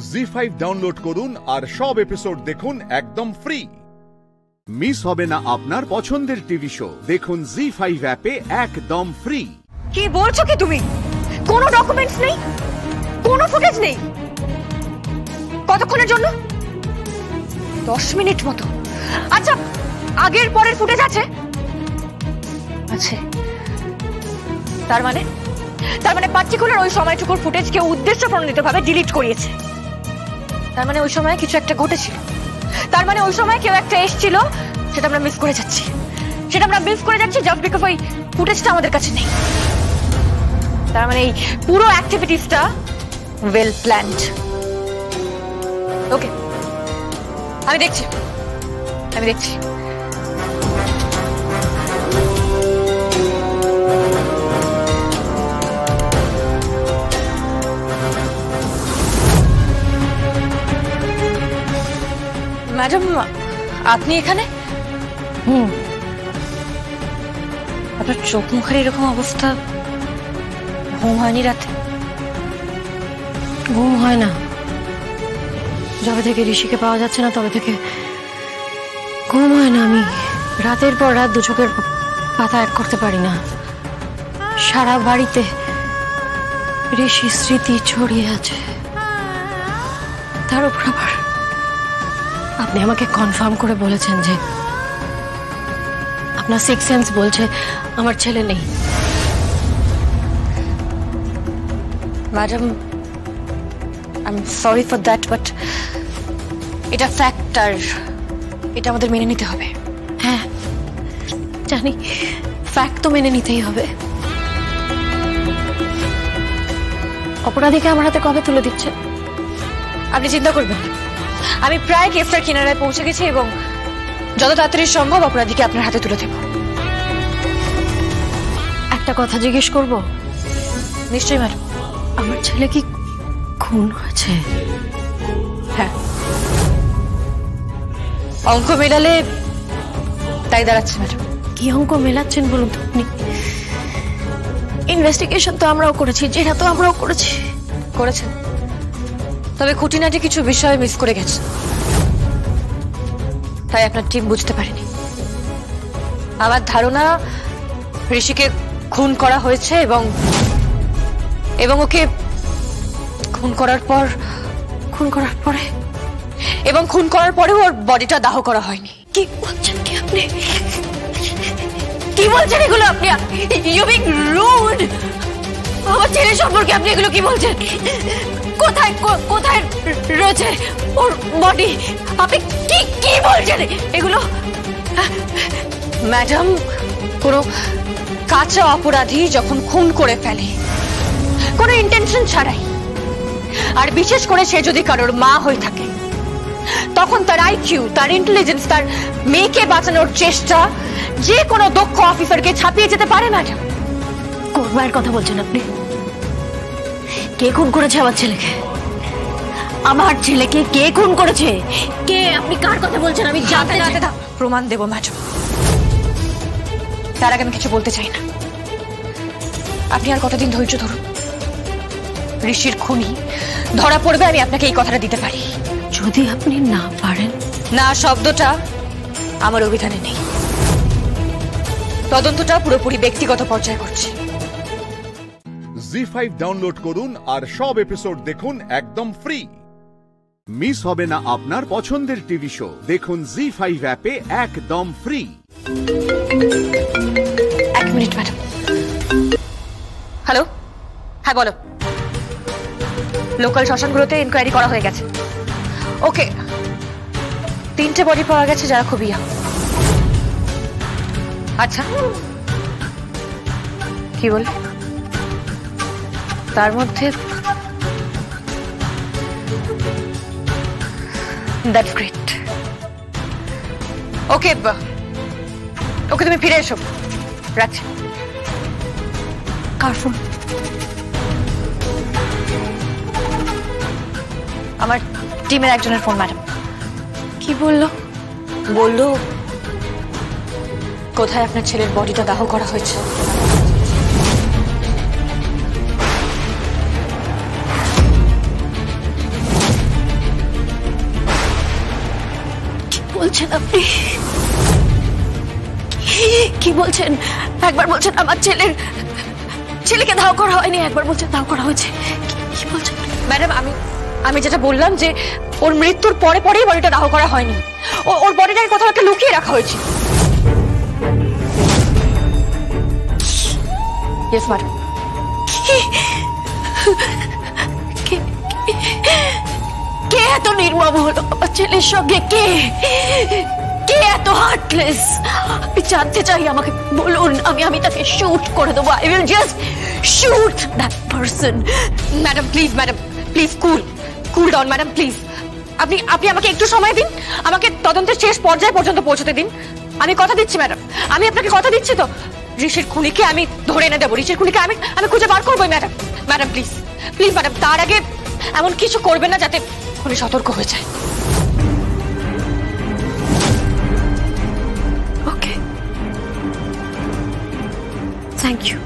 জি5 ডাউনলোড করুন আর সব এপিসোড দেখুন একদম ফ্রি। মিস হবে না আপনার পছন্দের টিভি শো, দেখুন জি5 অ্যাপে একদম ফ্রি। কি বলছো কি তুমি? কোনো ডকুমেন্টস নেই, কোনো ফুটেজ নেই। কতক্ষণের জন্য? 10 মিনিট মতো। আচ্ছা, আগের পরের ফুটেজ আছে? আছে। তার মানে পার্টিকুলার ওই সময়টুকুর ফুটেজ কেউ উদ্দেশ্যপ্রণোদিতভাবে ডিলিট করিয়েছে। তার মানে ওই সময় কিছু একটা ঘটেছিল। তার মানে ওই সময় কেউ একটা এসেছিল, সেটা আমরা মিস করে যাচ্ছি। জাস্ট বিকজ ওই ফুটেজটা আমাদের কাছে নেই। তার মানে এই পুরো অ্যাক্টিভিটিসটা ওয়েল প্ল্যান্ড। ওকে, আমি দেখছি। ম্যাডাম, আপনি এখানে? আপনার চোখ মুখের এরকম অবস্থা, ঘুম হয়নি রাতে? ঘুম হয় না, যবে থেকে ঋষিকে পাওয়া যাচ্ছে না তবে থেকে ঘুম হয় না। আমি রাতের পর রাত 2 চোখের পাতা এক করতে পারি না। সারা বাড়িতে ঋষির স্মৃতি ছড়িয়ে আছে। তার উপর আবার আপনি আমাকে কনফার্ম করে বলেছেন যে আপনার সিক্স সেন্স বলছে আমার ছেলে নেই। Madam, I am sorry for that, but এটা ফ্যাক্ট, আর এটা আমাদের মেনে নিতে হবে। হ্যাঁ জানি, ফ্যাক্ট তো মেনে নিতেই হবে। অপরাধীকে আমার হাতে কবে তুলে দিচ্ছে? আপনি চিন্তা করবেন, আমি প্রায় কেসটার কিনারায় পৌঁছে গেছি এবং যত তাড়াতাড়ি সম্ভব অপরাধীকে আপনার হাতে তুলে দেব। একটা কথা জিজ্ঞেস করব? নিশ্চয়ই ম্যাডাম। আমার ছেলে কি খুন হয়েছে? হ্যাঁ, অঙ্ক মেলালে তাই দাঁড়াচ্ছে ম্যাডাম। কি অঙ্ক মেলাচ্ছেন বলুন তো আপনি? ইনভেস্টিগেশন তো আমরাও করেছি, যেটা তো আমরাও করেছেন, তবে খুঁটিনাটি কিছু বিষয় মিস করে গেছে, তাই আপনার টিম বুঝতে পারেনি। আমার ধারণা ঋষিকে খুন করা হয়েছে এবং ওকে খুন করার পরেও ওর বডিটা দাহ করা হয়নি। কি বলছেন কি আপনি? কি বলছেন এগুলো আপনি? You being rude. আমার ছেলে সম্পর্কে আপনি এগুলো কি বলছেন? কোথায় রয়েছে ওর বডি? আপনি কি বলছেন এগুলো? ম্যাডাম, কোনো কাঁচা অপরাধী যখন খুন করে ফেলে কোনো ইন্টেনশন ছাড়াই, আর বিশেষ করে সে যদি কারোর মা হয়ে থাকে, তখন তার আইকিউ, তার ইন্টেলিজেন্স, তার মেয়েকে বাঁচানোর চেষ্টা যে কোনো দক্ষ অফিসারকে ছাপিয়ে যেতে পারে। ম্যাডাম, কোন মায়ের কথা বলছেন আপনি? কে খুন করেছে আমার ছেলেকে? আমার ছেলেকে কে খুন করেছে? কে? আপনি কার কথা বলছেন? আমি জানতে প্রমাণ দেব ম্যাডাম, তার আগে আমি কিছু বলতে চাই না। আপনি আর কতদিন ধৈর্য ধরুন, ঋষির খুনি ধরা পড়বে, আমি আপনাকে এই কথাটা দিতে পারি। যদি আপনি না পারেন? না শব্দটা আমার অভিধানে নেই। তদন্তটা পুরোপুরি ব্যক্তিগত পর্যায়ে করছে। জি5 ডাউনলোড করুন আর সব এপিসোড দেখুন একদম ফ্রি। মিস হবে না আপনার পছন্দের টিভি শো, দেখুন জি5 অ্যাপে একদম ফ্রি। এক মিনিট ম্যাডাম। হ্যালো, হ্যাঁ বলো। লোকাল শ্মশানগুলোতে ইনকোয়ারি করা হয়ে গেছে। ওকে, 3টে বডি পাওয়া গেছে যারা খুবই ইয়ং। আচ্ছা, কি বল? তার মধ্যে দ্যাটস গ্রেট। ওকে ওকে, তুমি ফিরে এসো। রাখছি। কার ফোন? আমার টিমের একজনের ফোন ম্যাডাম। কি বললো? বললো কোথায় আপনার ছেলের বডিটা দাহ করা হয়েছে। কি বলছেন আপনি? কি বলছেন? একবার বলছেন আমার ছেলেকে দাহ করা হয়নি, একবার বলছেন দাহ করা হয়েছে। কি বলছেন ম্যাডাম? আমি যেটা বললাম যে ওর মৃত্যুর পরে পরেই বডিটা দাহ করা হয়নি, ওর বডিটাকে কোথাও একটা লুকিয়ে রাখা হয়েছে। Yes madam. কে এত নির্মম হলো আমার ছেলের সঙ্গে? কে এত হার্টলেস? আমি জানতে চাই, আমাকে বলুন। আমি তাকে শুট করে দেবো। I will just shoot that person. Madam please, madam please, cool down madam please. আপনি আমাকে একটু সময় দিন, আমাকে তদন্তের শেষ পর্যায়ে পর্যন্ত পৌঁছতে দিন। আমি কথা দিচ্ছি ম্যাডাম, আমি আপনাকে কথা দিচ্ছি তো, ঋষির খুনিকে আমি ধরে এনে দেবো। ঋষির খুনিকে আমি খুঁজে বার করবোই madam. Madam please please madam, তার আগে এমন কিছু করবেন না যাতে খুনি সতর্ক হয়ে যায়। ওকে, থ্যাংক ইউ।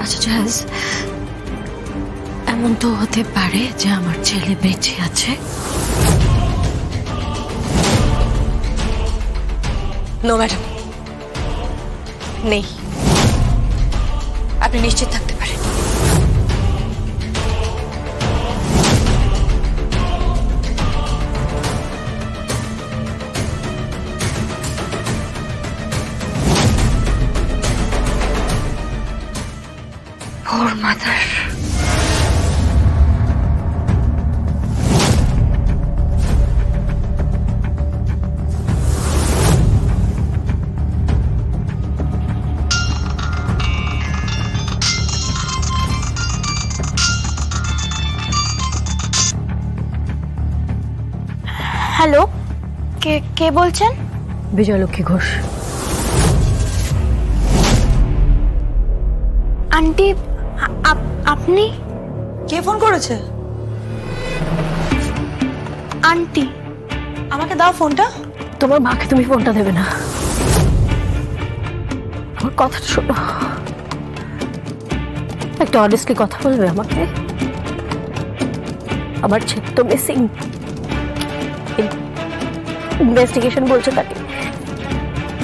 আচ্ছা জাহাজ, এমন তো হতে পারে যে আমার ছেলে বেঁচে আছে? নো ম্যাডাম, নেই। আপনি নিশ্চিত থাকতে পারেন। ওর মাথার হ্যালো, কে বলছেন? বিজয়লক্ষ্মী ঘোষ। আন্টি, আপনি? কে ফোন করেছে? আন্টি। আমাকে দাও ফোনটা। তোমার মাকে তুমি ফোনটা দেবে না। আমার কথাটা শোনো, একটা অনেস্টলি কথা বলবে আমাকে? আমার ছেলে তো মিসিং। ইনভেস্টিগেশন বলছে তাকে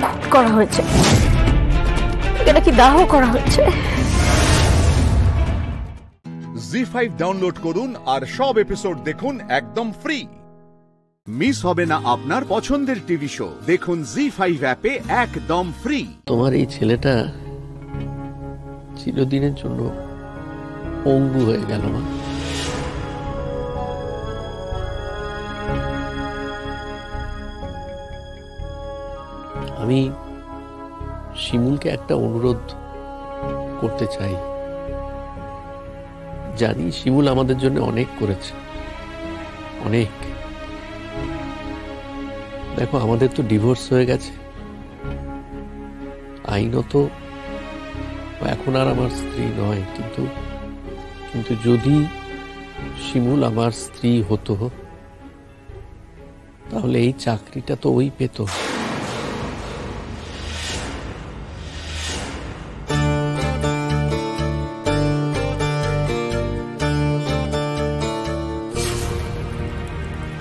খুন করা হয়েছে, এটা কি দাহ করা হয়েছে? জি5 ডাউনলোড করুন আর সব এপিসোড দেখুন একদম ফ্রি। মিস হবে না আপনার পছন্দের টিভি শো, দেখুন জি5 অ্যাপে একদম ফ্রি। তোমার এই ছেলেটা চিরদিনের জন্য পঙ্গু হয়ে গেল মা। আমি শিমুলকে একটা অনুরোধ করতে চাই। জানি শিমুল আমাদের জন্য অনেক করেছে, অনেক। দেখো, আমাদের তো ডিভোর্স হয়ে গেছে, আইনত এখন আর আমার স্ত্রী নয়, কিন্তু যদি শিমুল আমার স্ত্রী হতো তাহলে এই চাকরিটা তো ওই পেত।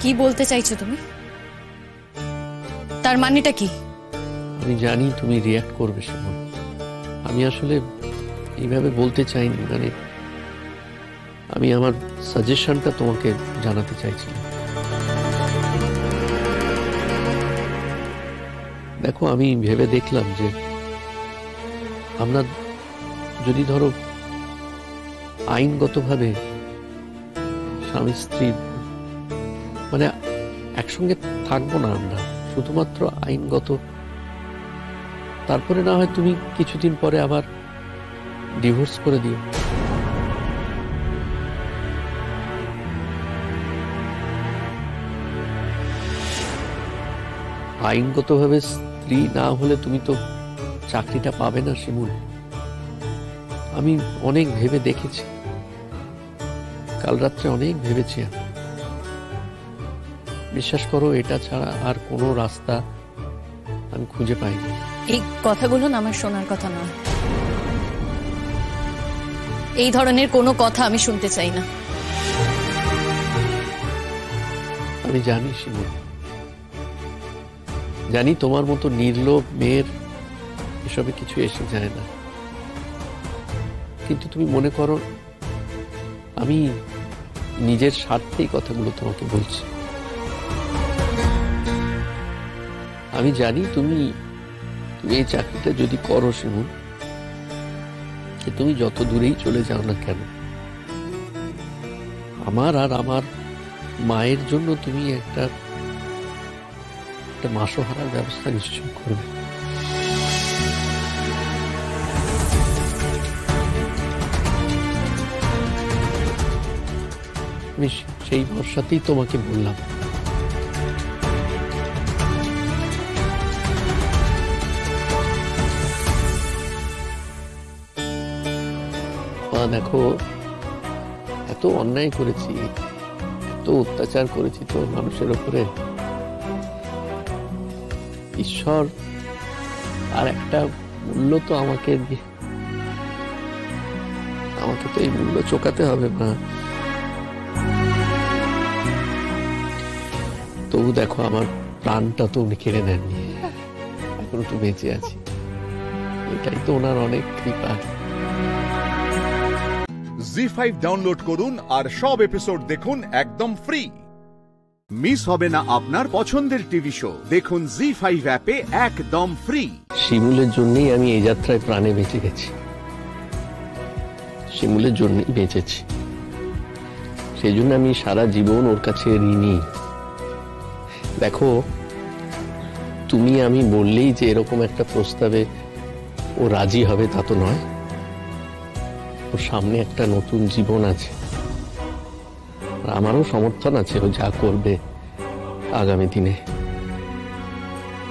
কি বলতে চাইছো তুমি? তার মানেটা কি? আমি জানি তুমি রিয়াক্ট করবে শিমুল। আমি আসলে এইভাবে বলতে চাইনি, মানে আমি আমার সাজেশনটা তোমাকে জানাতে চাইছিলাম। দেখো, আমি ভেবে দেখলাম যে আমরা যদি ধরো আইনগতভাবে স্বামী স্ত্রী মানে একসঙ্গে থাকবো না, আমরা শুধুমাত্র আইনগত, তারপরে না হয় তুমি কিছুদিন পরে আবার ডিভোর্স করে দিও। আইনগতভাবে স্ত্রী না হলে তুমি তো চাকরিটা পাবে না শিমুল। আমি অনেক ভেবে দেখেছি, কাল রাত্রে অনেক ভেবেছি। আমি বিশ্বাস করো, এটা ছাড়া আর কোনো রাস্তা আমি খুঁজে পাইনি। এই কথাগুলো না আমার শোনার কথা নয়। এই ধরনের কোনো কথা আমি শুনতে চাই না। আমি জানি শিমুল, জানি তোমার মতো নির্লোভ মেয়ের এসবে কিছু এসে যায় না, কিন্তু তুমি মনে করো আমি নিজের স্বার্থেই কথাগুলো তোমাকে বলছি। আমি জানি তুমি এই চাকরিটা যদি করো শিমুল, তুমি যত দূরেই চলে যাও না কেন, আমার আর আমার মায়ের জন্য তুমি একটা মাসোহারার ব্যবস্থা নিশ্চয় করবে। আমি সেই ভরসাতেই তোমাকে বললাম। দেখো, এত অন্যায় করেছি, এত অত্যাচার করেছি তো মানুষের উপরে, ঈশ্বর আর একটা মূল্য তো আমাকে তো এই মূল্য চোকাতে হবে না। তবু দেখো, আমার প্রাণটা তো উনি কেড়ে নেননি, এখনো তো বেঁচে আছি। এটাই তো ওনার অনেক কৃপা। জি5 ডাউনলোড করুন আর সব এপিসোড দেখুন একদম ফ্রি। মিস হবে না আপনার পছন্দের টিভি শো, দেখুন জি5 অ্যাপে একদম ফ্রি। শিমুলের জন্যই আমি এই যাত্রায় প্রাণে বেঁচে গেছি, শিমুলের জন্যই বেঁচেছি। সেই জন্য আমি সারা জীবন ওর কাছে ঋণী। দেখো, তুমি আমি বললেই যে এরকম একটা প্রস্তাবে ও রাজি হবে তা তো নয়। ওর সামনে একটা নতুন জীবন আছে, আর আমারও সমর্থন আছে ও যা করবে আগামী দিনে।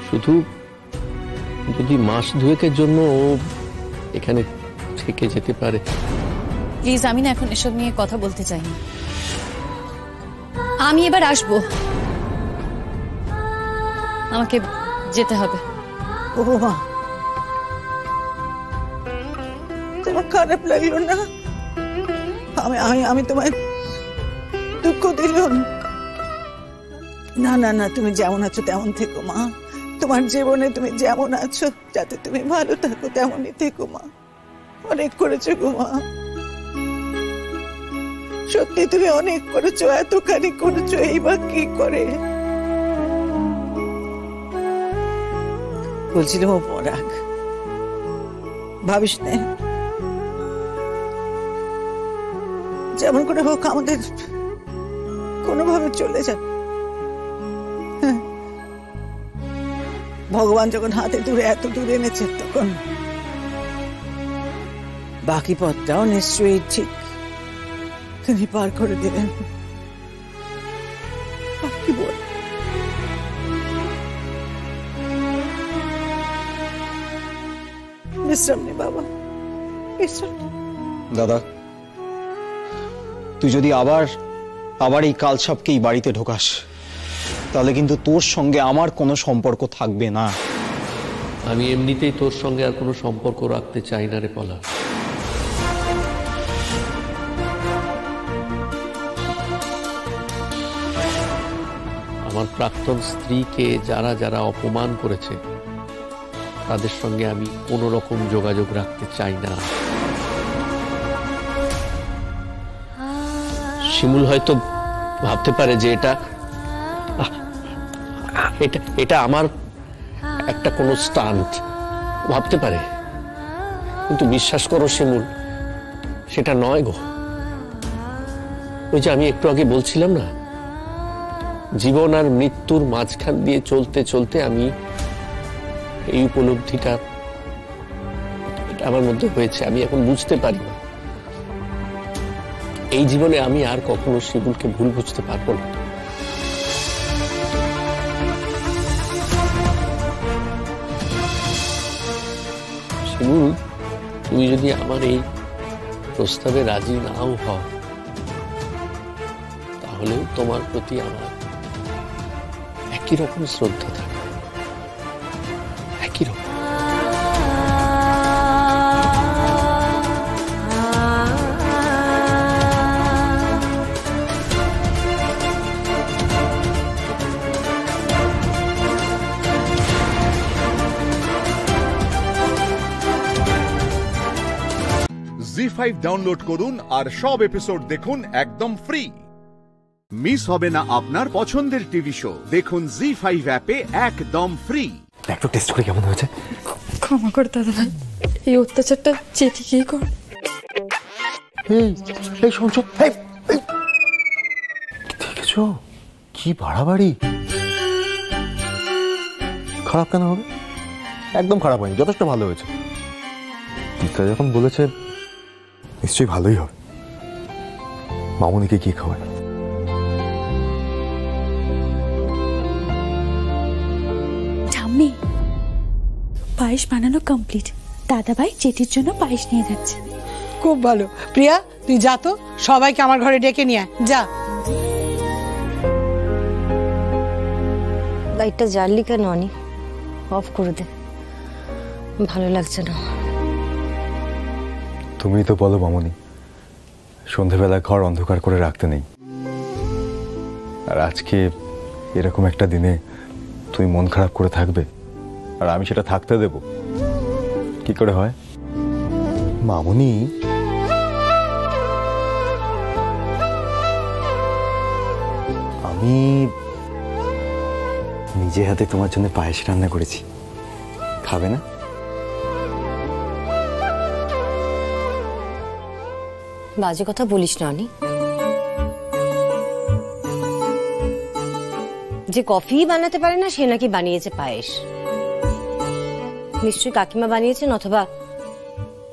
শুধু যদি মাস দুয়েকের জন্য ও এখানে থেকে যেতে পারে। প্লিজ, আমি না এখন এসব নিয়ে কথা বলতে চাই না। আমি এবার আসবো, আমাকে যেতে হবে। ও মা, তোমার খারাপ লাগলো না? আমি তোমায় দুঃখ দিলাম? না না না, তুমি যেমন আছো তেমন থেকো মা। তোমার জীবনে তুমি যেমন আছো, যাতে তুমি ভালো থাকো তেমনই থেকো মা। অনেক করেছো গো মা, সত্যি তুমি অনেক করেছো, এতখানি করেছো, এইবার কি করে? বলছিলাম ও পরাগ, ভাবিস না, যেমন করে হোক আমাদের কোনোভাবে চলে যাবে। ভগবান যখন হাতে দূরে এত দূরে এনেছে, তখন বাকি পথটাও নিশ্চয়ই ঠিক তিনি পার করে দিলেন। কি বল? বিশ্রাম নে বাবা, বিশ্রাম। দাদা, তুই যদি আবার এই কালছাপকে এই বাড়িতে ঢোকাস, তাহলে কিন্তু তোর সঙ্গে আমার কোনো সম্পর্ক থাকবে না। আমি এমনিতেই তোর সঙ্গে আর কোনো সম্পর্ক রাখতে চাই না রে পলাশ। আমার প্রাক্তন স্ত্রীকে যারা যারা অপমান করেছে তাদের সঙ্গে আমি কোনো রকম যোগাযোগ রাখতে চাই না। শিমুল হয়তো ভাবতে পারে যে এটা আমার একটা কোনো স্টান্ট ভাবতে পারে, কিন্তু বিশ্বাস করো শিমুল, সেটা নয় গো। ওই যে আমি একটু আগে বলছিলাম না, জীবন আর মৃত্যুর মাঝখান দিয়ে চলতে চলতে আমি এই উপলব্ধিটা আমার মধ্যে হয়েছে। আমি এখন বুঝতে পারি না, এই জীবনে আমি আর কখনো শিমুলকে ভুল বুঝতে পারবো না। শিমুল, তুমি যদি আমার এই প্রস্তাবে রাজি নাও হও, তাহলেও তোমার প্রতি আমার একই রকম শ্রদ্ধা থাকবে, একই রকম। জি5 ডাউনলোড করুন আর সব এপিসোড দেখুন একদম ফ্রি। মিস হবে না আপনার পছন্দের টিভি শো, দেখুন জি5 অ্যাপে একদম ফ্রি। একটু টেস্ট করে কেমন হয়েছে? ক্ষমা কর দাদা ভাই, এই অত্যাচারটা চেটিকেই কর। এই শুনছো, দেখেছো কি বাড়াবাড়ি? খারাপ কেন হবে? একদম খারাপ হয়নি, যথেষ্ট ভালো হয়েছে। পিতা যখন বলেছে নিশ্চয়ই ভালোই হবে। মামুনিকে কি খাওয়ায়? ঠাম্মি, পায়েস বানানো কমপ্লিট। দাদা ভাই চেটির জন্য পায়েস নিয়ে যাচ্ছে। খুব ভালো। প্রিয়া, তুই যা তো, সবাইকে আমার ঘরে ডেকে নিয়ে আয়, যা। লাইটটা জ্বাললি কেন অনি? অফ করে দে, ভালো লাগছে না। তুমি তো বলো মামুনি, সন্ধেবেলা ঘর অন্ধকার করে রাখতে নেই। আর আজকে এরকম একটা দিনে তুমি মন খারাপ করে থাকবে আর আমি সেটা থাকতে দেব? কি করে হয় মামুনি? আমি নিজে হাতে তোমার জন্য পায়েস রান্না করেছি, খাবে না? বাজে কথা বলিস না অনি। যে কফি বানাতে পারে না সে নাকি বানিয়েছে পায়েস। নিশ্চয়ই কাকিমা বানিয়েছেন, অথবা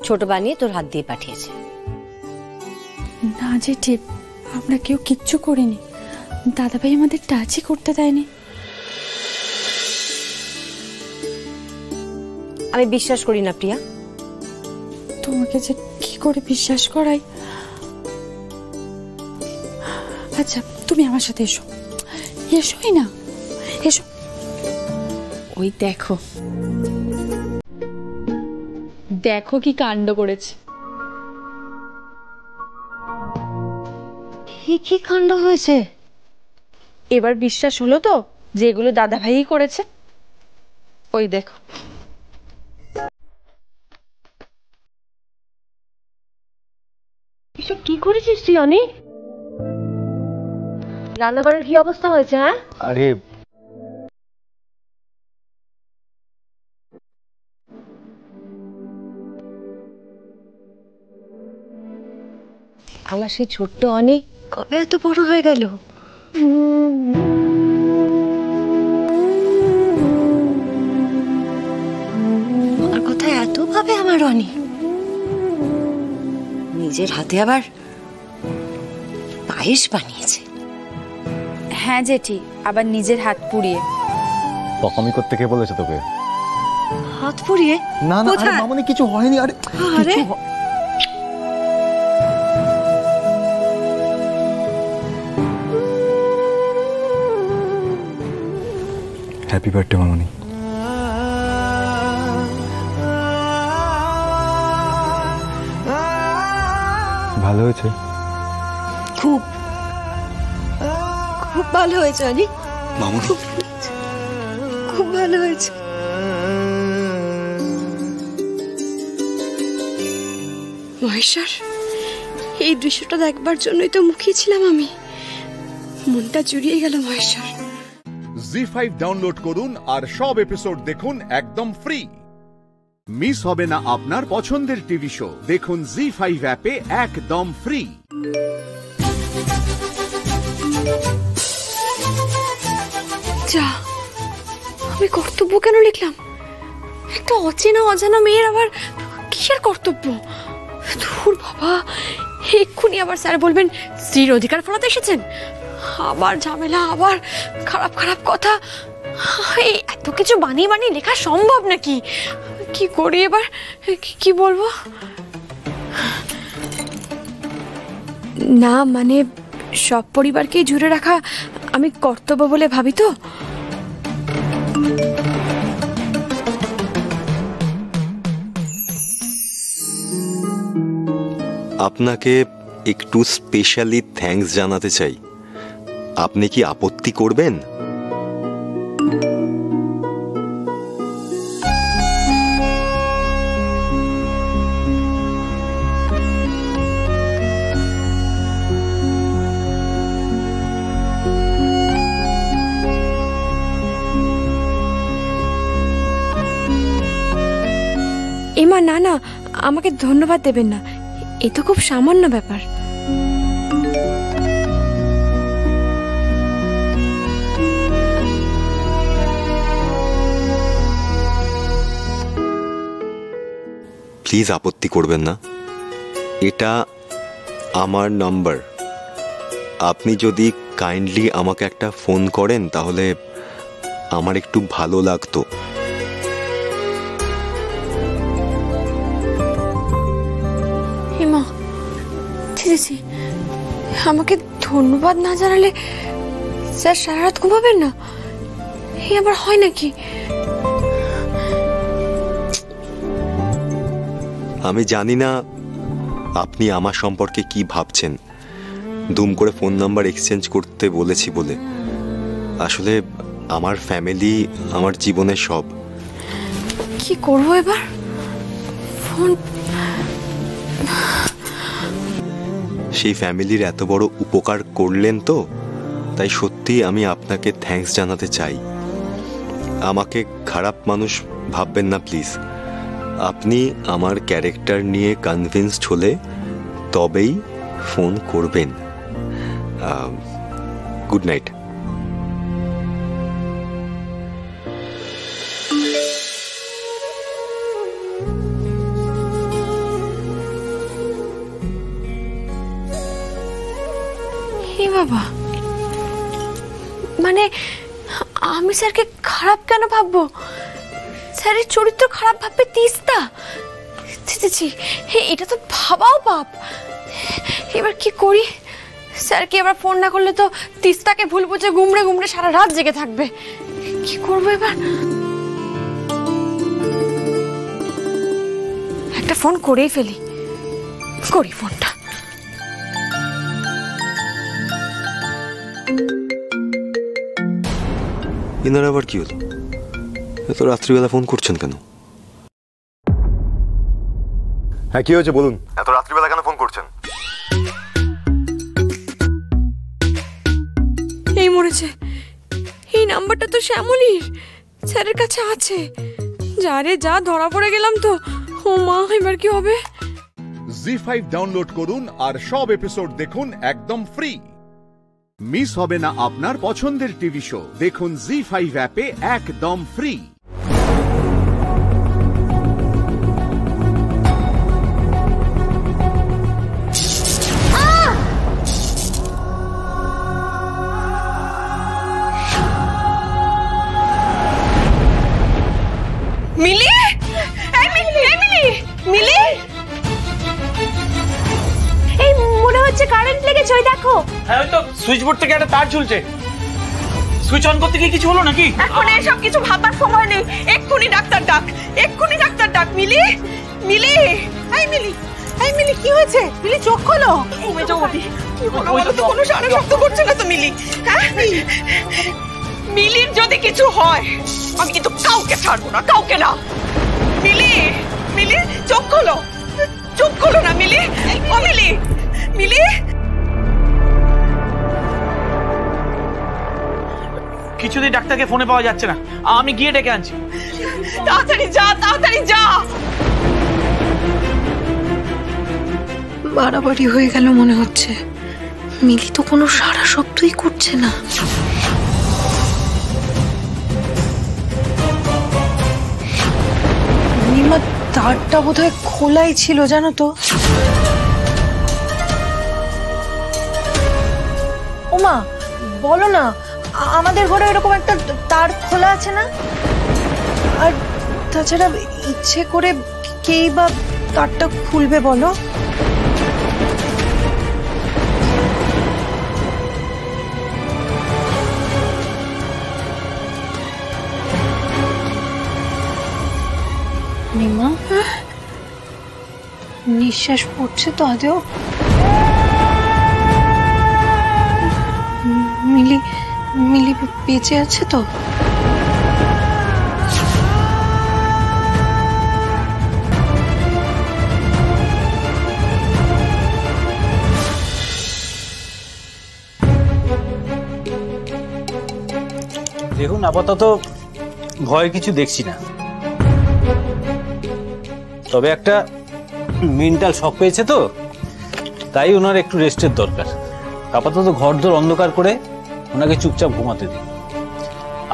ছোট বানিয়ে তোর হাত দিয়ে পাঠিয়েছে। না জেঠি, আমরা কেউ কিচ্ছু করিনি। দাদা ভাই আমাদের টাচই করতে দেয়নি। আমি বিশ্বাস করি না প্রিয়া। তোমাকে যে কি করে বিশ্বাস করাই। আচ্ছা, তুমি আমার সাথে এসো। এসোই না, এসো। ওই দেখো, দেখো কি কাণ্ড করেছে। কি কাণ্ড হয়েছে? এবার বিশ্বাস হলো তো যে এগুলো দাদা ভাইই করেছে? ওই দেখো। এসব কি করেছিস তুই অনি? রান্নাঘরের কি অবস্থা হয়েছে? হ্যাঁ, আরে আমার সেই ছোট্ট অনি কবে এত বড় হয়ে গেল? আমার কথা এত ভাবে আমার অনি। নিজের হাতে আবার পায়েস বানিয়েছে। হ্যাঁ জেঠি, আবার নিজের হাত পুড়িয়ে। বকামি করতে কে বলেছে তোকে? হাত পুড়িয়ে? না না, আরে মামুনি কিছু হয়নি। আরে কিছু হ্যাপি বার্থডে মামনি। ভালো হয়েছে? খুব খুব ভালো হয়েছে অনিক, মামনি খুব ভালো হয়েছে। মহেশ্বর, এই দৃশ্যটা দেখবার জন্যই তো মুখিয়েছিলাম আমি। মনটা জুড়িয়ে গেল মহেশ্বর। জি5 ডাউনলোড করুন আর সব এপিসোড দেখুন একদম ফ্রি। মিস হবে না আপনার পছন্দের টিভি শো, দেখুন জি5 অ্যাপে একদম ফ্রি। যা, আমি কর্তব্য কেন লিখলাম? একটা অচেনা অজানা মেয়ের আবার কিসের কর্তব্য? ধুর বাবা, এক্ষুনি আবার স্যার বলবেন স্ত্রীর অধিকার ফলাতে এসেছেন, আবার ঝামেলা, আবার খারাপ খারাপ কথা। এত কিছু বানিয়ে বানিয়ে লেখা সম্ভব নাকি? কি করি এবার, কি বলবো? না মানে সব পরিবারকেই জুড়ে রাখা আমি কর্তব্য বলে ভাবি তো। আপনাকে একটু স্পেশালি থ্যাঙ্কস জানাতে চাই। আপনি কি আপত্তি করবেন? এমা না না, আমাকে ধন্যবাদ দেবেন না, এ তো খুব সামান্য ব্যাপার। প্লিজ আপত্তি করবেন না, এটা আমার নাম্বার। আপনি যদি কাইন্ডলি আমাকে একটা ফোন করেন তাহলে আমার একটু ভালো লাগতো। হেমা, ঠিক আছে, আমাকে ধন্যবাদ না জানালে স্যার সারা রাত ঘুমাবেন না? এ আবার হয় নাকি? আমি জানি না আপনি আমার সম্পর্কে কি ভাবছেন। দুম করে ফোন নাম্বার এক্সচেঞ্জ করতে বলেছি বলে। আসলে আমার ফ্যামিলি আমার জীবনের সব। কি করবো এবার? ফোন, সেই ফ্যামিলির এত বড় উপকার করলেন তো, তাই সত্যি আমি আপনাকে থ্যাঙ্কস জানাতে চাই। আমাকে খারাপ মানুষ ভাববেন না প্লিজ। আপনি আমার ক্যারেক্টার নিয়ে কনভিন্সড হলে তবেই ফোন করবেন। Good night. হে বাবা, মানে আমি স্যারকে খারাপ কেন ভাববো? স্যারের চরিত্র খারাপ ভাববে তিস্তা? এটা তো ভাবাও পাপ। এবার কি করি? স্যারকে এবার ফোন না করলে তো তিস্তাকে ভুল বুঝে গুমড়ে গুমড়ে সারা রাত জেগে থাকবে। কি করবো এবার? একটা ফোন করেই ফেলি। করি ফোনটা। এনার আবার কি হলো? এত রাত্রিবেলা ফোন করছেন কেন? হ্যাঁ, কি হয়েছে বলুন। এত রাত্রিবেলা কেন ফোন করছেন? এই মরেছে, এই নাম্বারটা তো শ্যামলীর, স্যারের কাছে আছে। যা রে যা, ধরা পড়ে গেলাম তো। ও মা, এবার কি হবে? জি5 ডাউনলোড করুন আর সব এপিসোড দেখুন একদম ফ্রি। মিস হবে না আপনার পছন্দের টিভি শো, দেখুন জি5 অ্যাপে একদম ফ্রি। মিলি, মিলি, এই মনে হচ্ছে কারেন্ট লেগেছে, ওই দেখো। হ্যাঁ, ওই তো সুইচ বোর্ড থেকে একটা তার ঝুলছে। সুইচ অন করতে গিয়ে কিছু হলো নাকি? এখন এসব কিছু ভাবার সময় নেই, এক্ষুনি ডাক্তার ডাক, এক্ষুনি ডাক্তার ডাক। মিলি, মিলি, এই মিলি, এই মিলি, কি হয়েছে? মিলি চোখ খোলো। ঘুমে যাও ওটি। কি হলো বলো তো? কোনো সারা শব্দ করছে না তো মিলি? হ্যাঁ, মিলির যদি কিছু হয় আমি কিন্তু কাউকে ছাড়বো না, কাউকে না। মিলি, মিলি চোখ খোলো, চোখ খোলো না মিলি। ও মিলি, মিলি। কিছুতেই ডাক্তারকে ফোনে পাওয়া যাচ্ছে না, আমি গিয়ে ডেকে আনছি। তাড়াতাড়ি যা, তাড়াতাড়ি যা। বাড়াবাড়ি হয়ে গেল মনে হচ্ছে। মিলি তো কোনো সারা শব্দই করছে না। নিমা, তারটা বোধহয় খোলাই ছিল জানো তো। ওমা বলো না, আমাদের ঘরে এরকম একটা তার খোলা আছে না? আর তাছাড়া ইচ্ছে করে কেই বা তারটা খুলবে বলো? নিমা, নিঃশ্বাস পড়ছে তো আদেও? মিলি, মিলি বেঁচে আছে তো? দেখুন, আপাতত ভয় কিছু দেখছি না, তবে একটা মেন্টাল শক পেয়েছে তো, তাই ওনার একটু রেস্টের দরকার। আপাতত ঘরদোর অন্ধকার করে ওনাকে চুপচাপ ঘুমাতে দিন,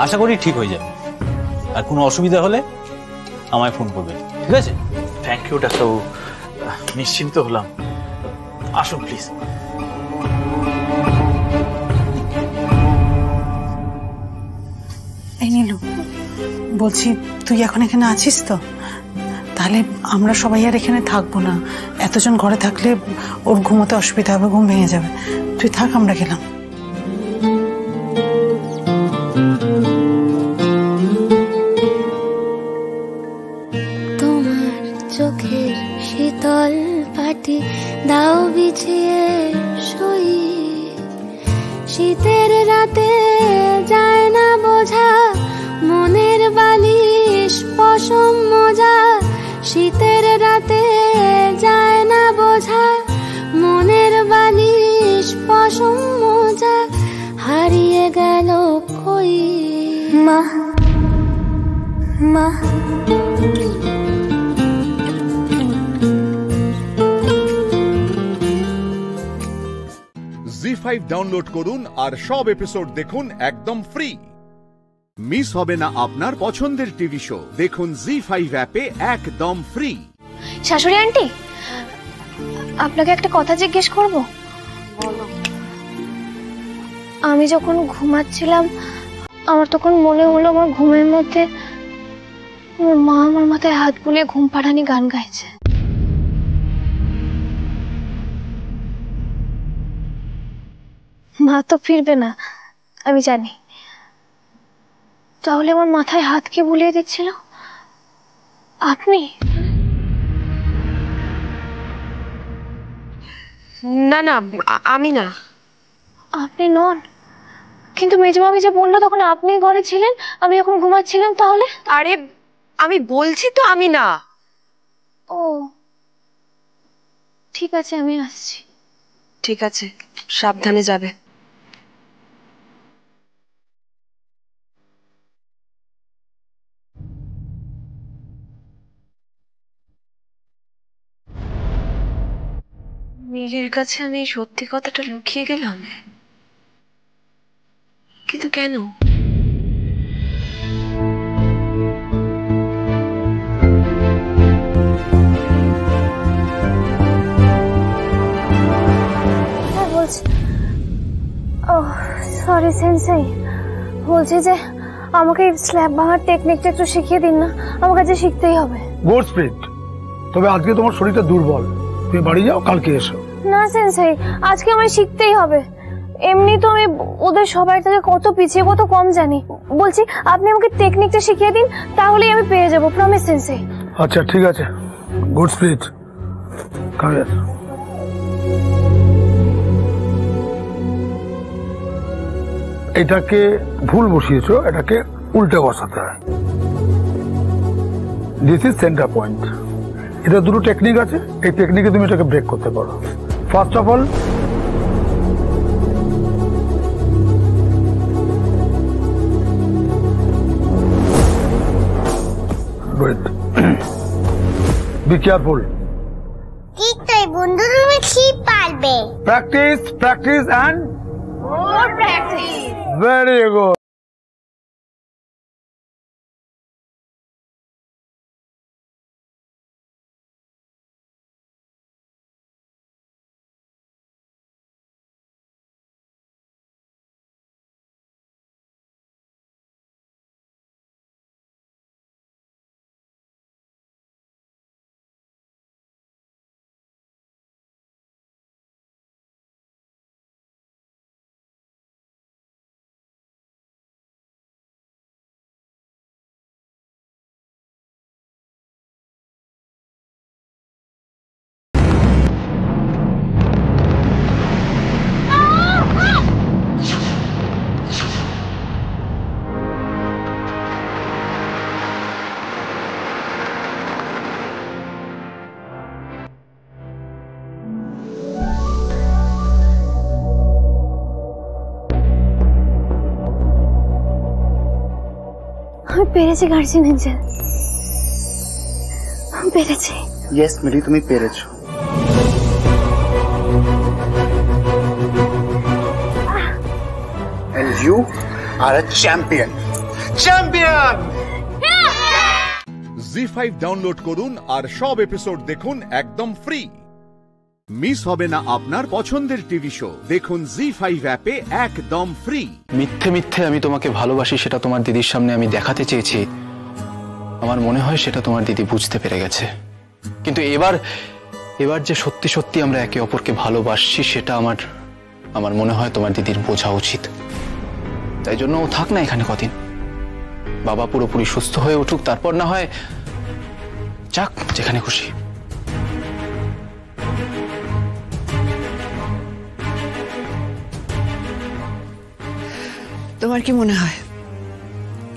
আশা করি ঠিক হয়ে যাবে। আর কোনো অসুবিধা হলে আমায় ফোন করবেন, ঠিক আছে? থ্যাংক ইউ ডাক্তারবাবু, নিশ্চিন্ত হলাম। আসুন প্লিজ। এই নীলু, বলছি তুই এখন এখানে আছিস তো? তাহলে আমরা সবাই আর এখানে থাকবো না। এতজন ঘরে থাকলে ওর ঘুমোতে অসুবিধা হবে, ঘুম ভেঙে যাবে। তুই থাক, আমরা গেলাম। তোমার চোখের শীতল পাটি দাও বিছিয়ে শুই, শীতের রাতে যায় না বোঝা মনের বালিশ পশম মজা, শীতের রাতে যায় না বোঝা মনের বালিশ পশম মজা, হারিয়ে গেল কই মা মা। জি5 ডাউনলোড করুন আর সব এপিসোড দেখুন একদম ফ্রি। মিস হবে না আপনার পছন্দের টিভি শো, দেখুন জি5 অ্যাপে একদম ফ্রি। শাশুড়ি আন্টি, আপনাকে একটা কথা জিজ্ঞেস করব? আমি যখন ঘুমাচ্ছিলাম আমার তখন মনে হলো আমার ঘুমের মধ্যে আমার মা আমার মাথায় হাত বুলিয়ে ঘুম পাড়ানি গান গাইছে। মা তো ফিরবে না আমি জানি, তাহলে আমার মাথায় হাত কে বুলিয়ে দিচ্ছিল? আপনি? না না, আমি না। আপনি নন? কিন্তু মেজমামি যে বললো তখন আপনি ঘরে ছিলেন, আমি এখন ঘুমাচ্ছিলাম। তাহলে? আরে আমি বলছি তো আমি না। ও ঠিক আছে, আমি আসছি। ঠিক আছে, সাবধানে যাবে। মিলির কাছে আমি সত্যি কথাটা লুকিয়ে গেলাম, কিন্তু কেন? সরি সেন্সেই, বলছি যে আমাকে স্ল্যাব ভাঙার টেকনিকটা একটু শিখিয়ে দিন না, আমার কাছে শিখতেই হবে। গুড স্পিরিট, তবে আজকে তোমার শরীরটা দুর্বল, তুমি বাড়ি যাও, কালকে এসো। না সেন্সেই, আজকে আমায় শিখতেই হবে। এমনি তো আমি ওদের সবার থেকে কত পিছিয়ে কত কম জানি। বলছি আপনি আমাকে টেকনিকটা শিখিয়ে দিন, তাহলেই আমি পেয়ে যাবো, প্রমিস সেন্সেই। আচ্ছা ঠিক আছে, গুড স্পিরিট, কাম হিয়ার। এটাকে ভুল বসিয়েছো, এটাকে উল্টে বসাতে হয়। This is centre point. এটা দুটো টেকনিক আছে, এই টেকনিকে তুমি এটাকে ব্রেক করতে পারো। First of all be careful. ঠিক তাই বন্ধু, তুমি ঠিক পারবে। Practice practice and more practice. Very good. আমি পেরেছি গার্জিয়ান এঞ্জেল, আমি পেরেছি। ইয়েস মিলি, তুমি পেরেছো। And you are a champion. Champion! Zee five download করুন আর সব এপিসোড দেখুন একদম ফ্রি। মিস হবে না আপনার পছন্দের টিভি শো, দেখুন জি5 অ্যাপে একদম ফ্রি। মিথ্যে মিথ্যে আমি তোমাকে ভালোবাসি সেটা তোমার দিদির সামনে আমি দেখাতে চেয়েছি। আমার মনে হয় সেটা তোমার দিদি বুঝতে পেরে গেছে। কিন্তু এবার যে সত্যি সত্যি আমরা একে অপরকে ভালোবাসছি সেটা আমার মনে হয় তোমার দিদির বোঝা উচিত। তাই জন্য ও থাক না এখানে কদিন, বাবা পুরোপুরি সুস্থ হয়ে উঠুক, তারপর না হয় যাক যেখানে খুশি। তোমার কি মনে হয়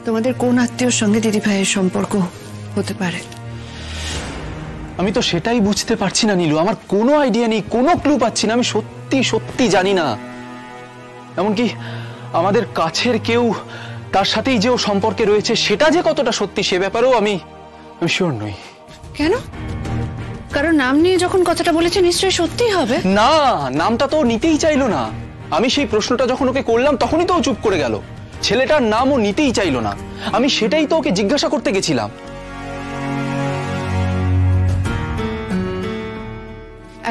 তোমাদের কোন আত্মীয়র সঙ্গে দিদি ভাইয়ের সম্পর্ক হতে পারে? আমি তো সেটাই বুঝতে পারছি না নীলু, আমার কোনো আইডিয়া নেই, কোনো ক্লু পাচ্ছি না। আমি সত্যি সত্যি জানি না। এমনকি আমাদের কাছের কেউ তার সাথেই যে ও সম্পর্কে রয়েছে সেটা যে কতটা সত্যি সে ব্যাপারেও আমি শিওর নই। কেন? কারণ নাম নিয়ে যখন কথাটা বলেছে নিশ্চয়ই সত্যিই হবে। না, নামটা তো নিতেই চাইলো না। আমি সেই প্রশ্নটা যখন ওকে করলাম তখনই তো ও চুপ করে গেল। ছেলেটার নাম ও নিতেই চাইলো না। আমি সেটাই তো ওকে জিজ্ঞাসা করতে গেছিলাম।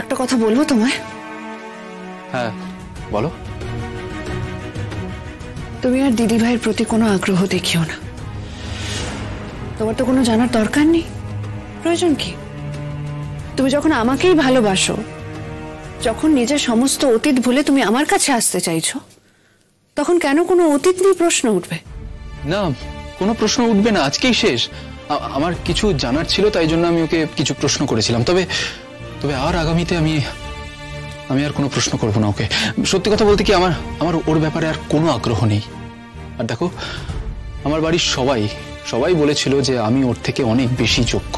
একটা কথা বলবো তোমায়? হ্যাঁ বলো। তুমি আর দিদি ভাইয়ের প্রতি কোনো আগ্রহ দেখিও না। তোমার তো কোনো জানার দরকার নেই, প্রয়োজন কি? তুমি যখন আমাকেই ভালোবাসো, যখন নিজের সমস্ত অতীত ভুলে তুমি আমার কাছে আসতে চাইছো, তখন কেন কোনো অতীত নিয়ে প্রশ্ন উঠবে? না, কোনো প্রশ্ন উঠবে না, আজকেই শেষ। আমার কিছু জানার ছিল তাই জন্য আমি ওকে কিছু প্রশ্ন করেছিলাম। তবে আর আগামীতে আমি আর কোনো প্রশ্ন করবো না ওকে। সত্যি কথা বলতে কি আমার ওর ব্যাপারে আর কোনো আগ্রহ নেই। আর দেখো, আমার বাড়ির সবাই বলেছিল যে আমি ওর থেকে অনেক বেশি যোগ্য।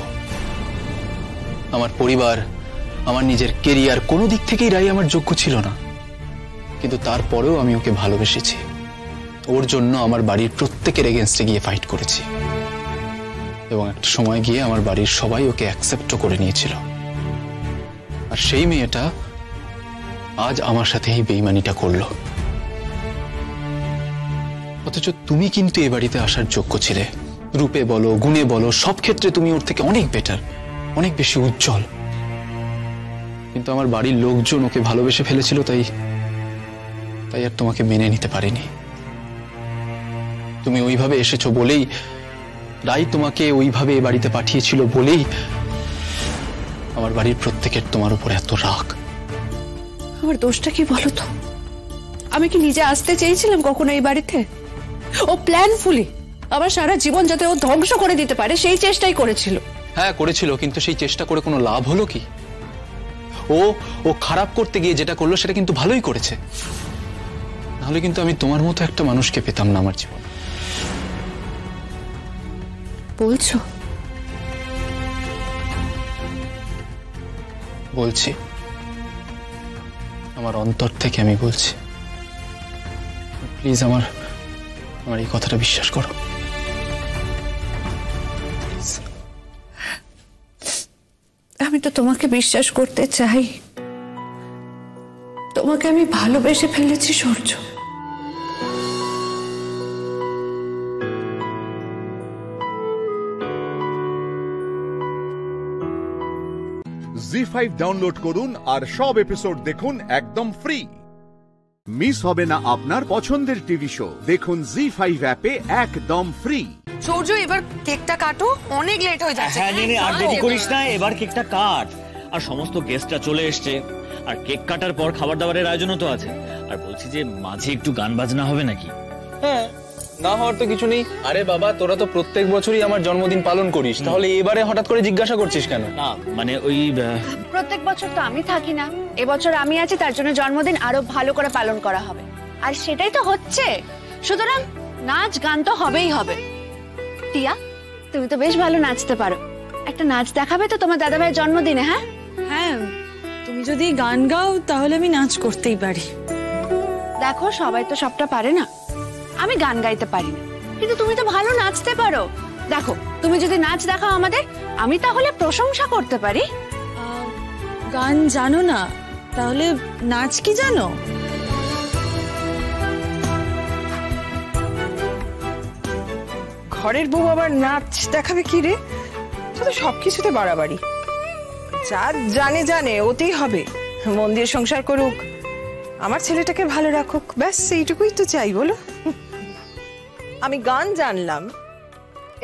আমার পরিবার, আমার নিজের কেরিয়ার, কোনো দিক থেকেই রাই আমার যোগ্য ছিল না। কিন্তু তারপরেও আমি ওকে ভালোবেসেছি। ওর জন্য আমার বাড়ির প্রত্যেকের এগেনস্টে গিয়ে ফাইট করেছি। এবং একটা সময় গিয়ে আমার বাড়ির সবাই ওকে অ্যাকসেপ্টও করে নিয়েছিল। আর সেই মেয়েটা আজ আমার সাথে এই বেইমানিটা করলো। অথচ তুমি কিন্তু এ বাড়িতে আসার যোগ্য ছিলে। রূপে বলো, গুণে বলো, সব ক্ষেত্রে তুমি ওর থেকে অনেক বেটার, অনেক বেশি উজ্জ্বল। কিন্তু আমার বাড়ির লোকজন ওকে ভালোবেসে ফেলেছিল, তাই আর তোমাকে মেনে নিতে পারিনি। তুমি ওইভাবে এসেছো বলেই, রাই তোমাকে ওইভাবে এ বাড়িতে পাঠিয়েছিল বলেই আমার বাড়ির প্রত্যেকের তোমার উপর এত রাগ। আমার দোষটা কি বলো তো? আমি কি নিজে আসতে চেয়েছিলাম কখনো এই বাড়িতে? ও প্ল্যানফুলি আমার সারা জীবন যাতে ও ধ্বংস করে দিতে পারে সেই চেষ্টাই করেছিল। হ্যাঁ করেছিল, কিন্তু সেই চেষ্টা করে কোনো লাভ হলো কি? ও ও খারাপ করতে গিয়ে যেটা করলো সেটা কিন্তু ভালোই করেছে। নাহলে কিন্তু আমি তোমার মতো একটা মানুষকে পেতাম না আমার জীবন। বলছো? বলছি, আমার অন্তর থেকে আমি বলছি। প্লিজ আমার এই কথাটা বিশ্বাস করো। আমি তো তোমাকে বিশ্বাস করতে চাই, তোমাকে আমি ভালোবেসে ফেলেছি সূর্য। জি5 ডাউনলোড করুন আর সব এপিসোড দেখুন একদম ফ্রি। মিস হবে না আপনার পছন্দের টিভি শো, দেখুন জি5 অ্যাপে একদম ফ্রি। সূর্য এবার কেকটা কাটো, অনেক লেট হয়ে যাচ্ছে। হ্যাঁ নেনে আর দেরি করিস না, এবার কেকটা কাট। আর সমস্ত গেস্টরা চলে এসছে, আর কেক কাটার পর খাবার দাবারের আয়োজনও তো আছে। আর বলছি যে মাঝে একটু গান বাজনা হবে নাকি? হ্যাঁ, না হওয়ার তো কিছু নেই। আরে বাবা, তোরা তো প্রত্যেক বছরই আমার জন্মদিন পালন করিস, তাহলে এবারে হঠাৎ করে জিজ্ঞাসা করছিস কেন? না মানে ওই প্রত্যেক বছর তো আমি থাকি না, এবছর আমি আছি, তার জন্য জন্মদিন আরো ভালো করে পালন করা হবে। আর সেটাই তো হচ্ছে, সুতরাং নাচ গান তো হবেই হবে। টিয়া, তুমি তো বেশ ভালো নাচতে পারো, একটা নাচ দেখাবে তো তোমার দাদাভাইয়ের জন্মদিনে? হ্যাঁ হ্যাঁ, তুমি যদি গান গাও তাহলে আমি নাচ করতেই পারি। দেখো, সবাই তো সবটা পারে না, আমি গান গাইতে পারি না, কিন্তু তুমি তো ভালো নাচতে পারো। দেখো, তুমি যদি নাচ দেখাও আমাদের, আমি তাহলে প্রশংসা করতে পারি। গান জানো না, তাহলে নাচ কি জানো? ঘরের বউ আবার নাচ দেখাবে কি রে? তো সবকিছুতে বাড়াবাড়ি। যা জানে জানে ওতেই হবে, মন দিয়ে সংসার করুক, আমার ছেলেটাকে ভালো রাখুক, ব্যাস এইটুকুই তো চাই। বলো, আমি গান জানলাম,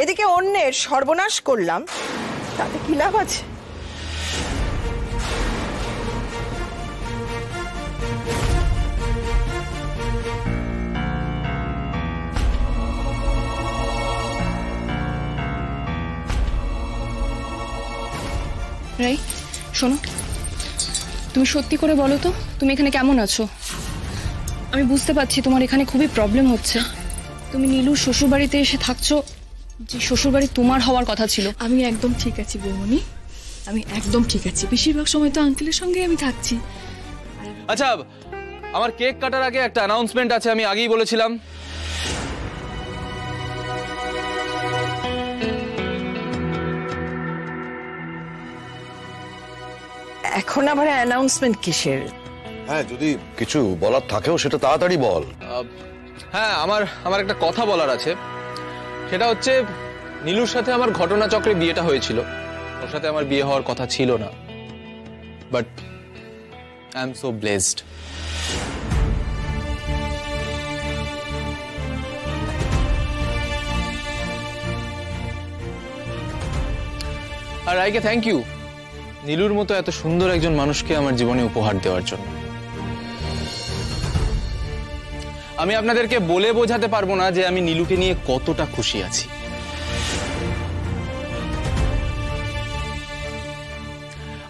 এদিকে অন্যের সর্বনাশ করলাম, তাতে কি লাভ আছে? রাই, শোনো, তুমি সত্যি করে বলো তো, তুমি এখানে কেমন আছো? আমি বুঝতে পারছি তোমার এখানে খুবই প্রবলেম হচ্ছে। তুমি নীলুর শ্বশুরবাড়িতে এসে থাকছো, যে শ্বশুরবাড়ি তোমার হওয়ার কথা ছিল। আমি একদম ঠিক আছি বৌমনি, আমি একদম ঠিক আছি। বেশিরভাগ সময় তো আঙ্কেলের সঙ্গে আমি থাকছি। আচ্ছা, আমার কেক কাটার আগে একটা অ্যানাউন্সমেন্ট আছে, আমি আগেই বলেছিলাম। এখন আবার অ্যানাউন্সমেন্ট কিসের? হ্যাঁ, যদি কিছু বলার থাকেও সেটা তাড়াতাড়ি বল। হ্যাঁ, আমার একটা কথা বলার আছে। সেটা হচ্ছে, নীলুর সাথে আমার ঘটনাচক্রে বিয়েটা হয়েছিল, ওর সাথে আমার বিয়ে হওয়ার কথা ছিল না, but I am so blessed. আর রাইকে থ্যাংক ইউ, নীলুর মতো এত সুন্দর একজন মানুষকে আমার জীবনে উপহার দেওয়ার জন্য। আমি আপনাদেরকে বলে বোঝাতে পারবো না যে আমি নীলুকে নিয়ে কতটা খুশি আছি।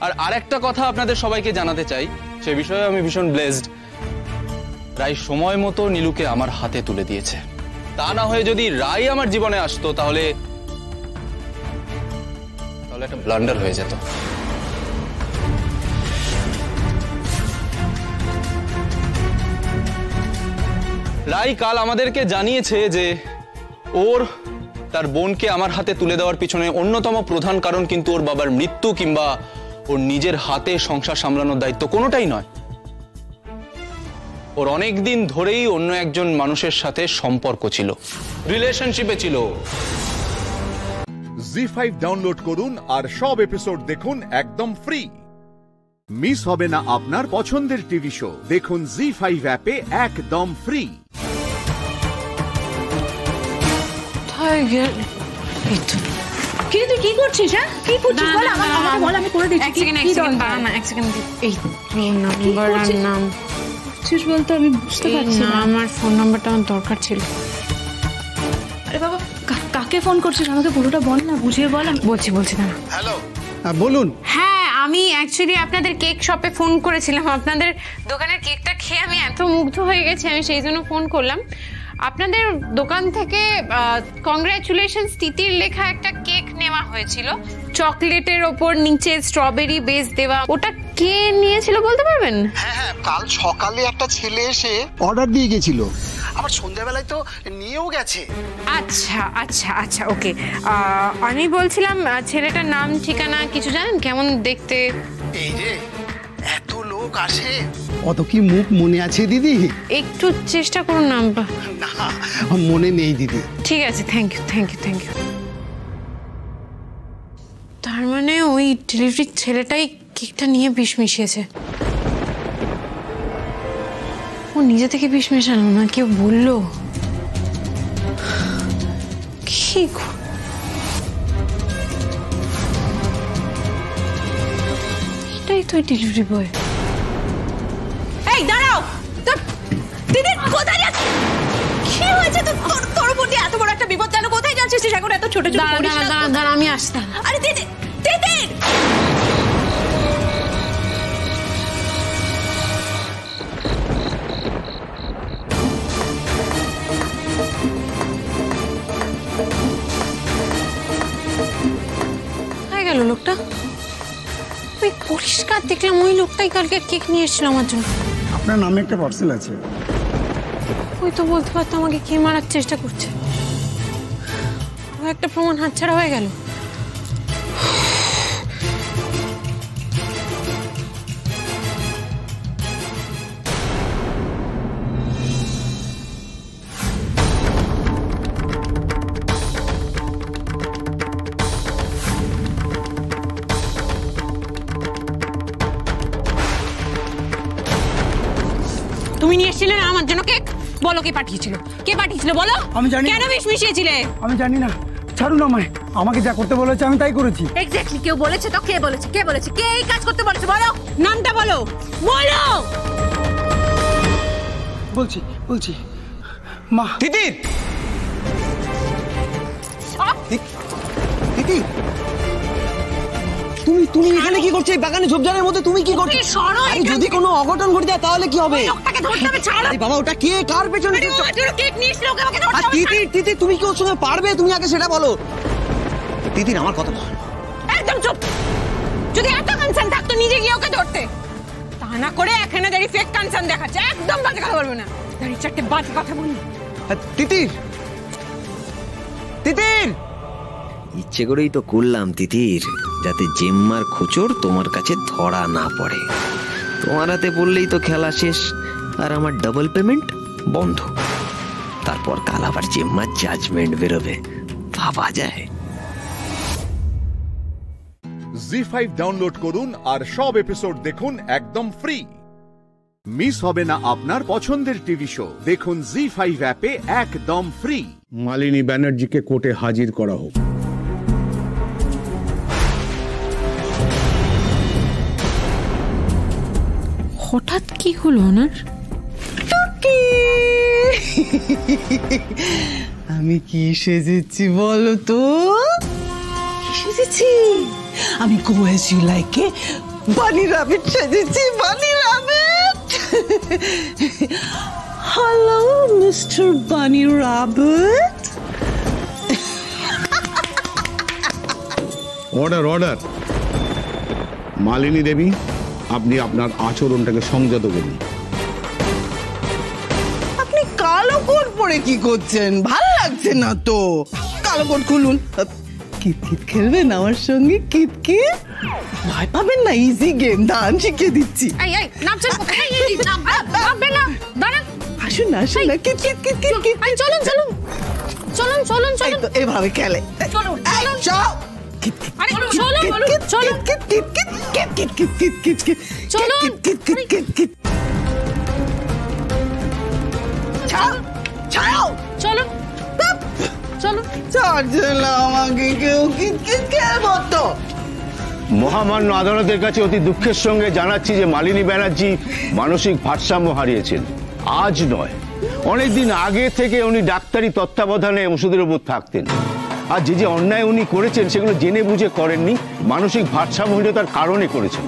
আর আরেকটা কথা আপনাদের সবাইকে জানাতে চাই, সে বিষয়ে আমি ভীষণ ব্লেসড। রাই সময় মতো নীলুকে আমার হাতে তুলে দিয়েছে। তা না হয়ে যদি রাই আমার জীবনে আসতো তাহলে একটা ব্লান্ডার হয়ে যেত। রাই কাল আমাদেরকে জানিয়েছে যে তার বোনকে আমার হাতে তুলে দেওয়ার পিছনে অন্যতম প্রধান কারণ কিন্তু ওর বাবার মৃত্যু কিংবা ওর নিজের হাতে সংসার সামলানোর দায়িত্ব কোনোটাই নয়। ওর অনেক দিন ধরেই অন্য একজন মানুষের সাথে সম্পর্ক ছিল, রিলেশনশিপে ছিল। জি5 ডাউনলোড করুন আর সব এপিসোড দেখুন একদম ফ্রি। মিস হবে না আপনার পছন্দের টিভি শো, দেখুন জি5 অ্যাপে একদম ফ্রি। তুই কি করছিস? হ্যাঁ, কি করছিস বল, আমাকে বল, আমি করে দিচ্ছি। এক সেকেন্ড দাঁড়া না, এক সেকেন্ড। এই তোর নাম্বার আর নাম করছিস বলতো আমি বুঝতে পারছি না। আমার ফোন নাম্বারটা আমার দরকার ছিল। আরে বাবা কাকে ফোন করছিস আমাকে পুরোটা বল না, বুঝিয়ে বল। বলছি না। হ্যালো, বলুন। হ্যাঁ, আমি অ্যাকচুয়ালি আপনাদের কেক শপে ফোন করেছিলাম। আপনাদের দোকানের কেকটা খেয়ে আমি এত মুগ্ধ হয়ে গেছি, আমি সেই জন্য ফোন করলাম। আপনাদের দোকান থেকে কংগ্রাচুলেশনস তিতির লেখা একটা কেক নেওয়া হয়েছিল, চকলেটের ওপর নিচে স্ট্রবেরি বেস দেওয়া। ওটা কে নিয়েছিল বলতে পারবেন? হ্যাঁ, কাল সকালে একটা ছেলে এসে অর্ডার দিয়ে গেছিল, আবার সন্ধ্যাবেলায় তো নিয়েও গেছে। আচ্ছা ওকে। আমি বলছিলাম ছেলেটার নাম ঠিকানা কিছু জানেন? কেমন দেখতে? এই যে এত লোক আসে, অত কি মুখ মনে আছে দিদি? একটু চেষ্টা করুন নামটা। না, মনে নেই দিদি। ঠিক আছে, থ্যাংক ইউ। তার মানে ওই ডেলিভারি ছেলেটাই কেকটা নিয়ে বিষ মিশিয়েছে। ও নিজে থেকে বিষ মেশানো না, কেউ বললো। এটাই তো ডেলিভারি বয়। এই দাঁড়াও, দিদি কোথায় যাচ্ছিস? কি হয়েছে তোর উপর দিয়ে এত বড় একটা বিপদ গেল? কোথায় যাচ্ছিস এখন এত ছোট ছোট? দাঁড়া, আমি আসতাম। আরে দিদি কোথায় গেল লোকটা? ওই পরিষ্কার দেখলাম ওই লোকটাই কালকে কেক নিয়ে এসেছিল আমার জন্য। আপনার নামে একটা পার্সেল আছে। ওই তো বলতে পারতো আমাকে কে মারার চেষ্টা করছে। ও একটা প্রমাণ হাতছাড়া হয়ে গেল। তুমি নিয়ে এসেছিলে না আমার জন্য কেক? বলো কে পাঠিয়েছিল বলো। আমি জানি। কেন বিষ মিশিয়েছিলে? আমি জানি না, ছাড়ুন আমায়। আমাকে যা করতে বলেছে আমি তাই করেছি। এক্স্যাক্টলি কেউ বলেছে তো? কে বলেছে? কে এই কাজ করতে বলেছে? বলো নামটা বলো। বলছি মা। তিতির, তুমি এখানে কি করছো? এই বাগানে ঝোপঝাড়ের মধ্যে তুমি কি করছো? আরে যদি কোনো অঘটন ঘটে যায় তাহলে কি হবে? আরে বাবা, ওটা কে কার পেছনে? তিতির তুমি কি ওর সঙ্গে পারবে? তুমি আগে সেটা বলো। তিতির আমার কথা বল। একদম চুপ। যদি এত কনসার্ন থাকতো নিজে গিয়ে ওকে ধরতে, তা না করে এখানে দাঁড়িয়ে ফেক কনসার্ন দেখাচ্ছে। একদম বাজে কথা বলবো না, দাঁড়িয়ে চারটে বাজে কথা বলি। তিতির ইচ্ছে করেই তো করলাম তিতির, যাতে জেম্মার খোঁচর তোমার কাছে ধরা না পড়ে। তোমার হাতে পড়লেই তো খেলা শেষ, আর আমার ডাবল পেমেন্ট বন্ধ। তারপর কাল আবার জেম্মার জাজমেন্ট বেরোবে, ভাবা যায়। জি5 ডাউনলোড করুন আর সব এপিসোড দেখুন একদম ফ্রি। মিস হবে না আপনার পছন্দের টিভি শো। দেখুন জি5 অ্যাপে একদম ফ্রি। মালিনী ব্যানার্জিকে কোর্টে হাজির করা হোক। হঠাৎ কি হলো ওনার? আমি কি সেজেছি বলো তো? কি সেজেছি? আমি গোয়েছি লাইকে বানি রাবিট সেজেছি। বানি রাবিট। হ্যালো মিস্টার বানি রাবিট। অর্ডার। মালিনী দেবী, আপনি আপনার আচরণটাকে সংযত করুন। আপনি কালো কোট পরে কি করছেন? ভালো লাগছে না তো। কালো কোট খুলুন। কিতকিত খেলবেন আমার সঙ্গে? কিতকিত ভয় পাবেন না, ইজি গেম, দান শিখিয়ে দিচ্ছি। আসুন না চলুন। এভাবে খেলে। আমাকে কেউ কিতকিত খেলবো তো? মহামান্য আদালতের কাছে অতি দুঃখের সঙ্গে জানাচ্ছি যে মালিনী ব্যানার্জি মানসিক ভারসাম্য হারিয়েছেন। আজ নয়, অনেকদিন আগে থেকে উনি ডাক্তারি তত্ত্বাবধানে ওষুধের উপর থাকতেন। আর যে যে অন্যায় উনি করেছেন সেগুলো জেনে বুঝে করেননি, মানসিক ভারসাম্যহীনতার কারণে করেছেন।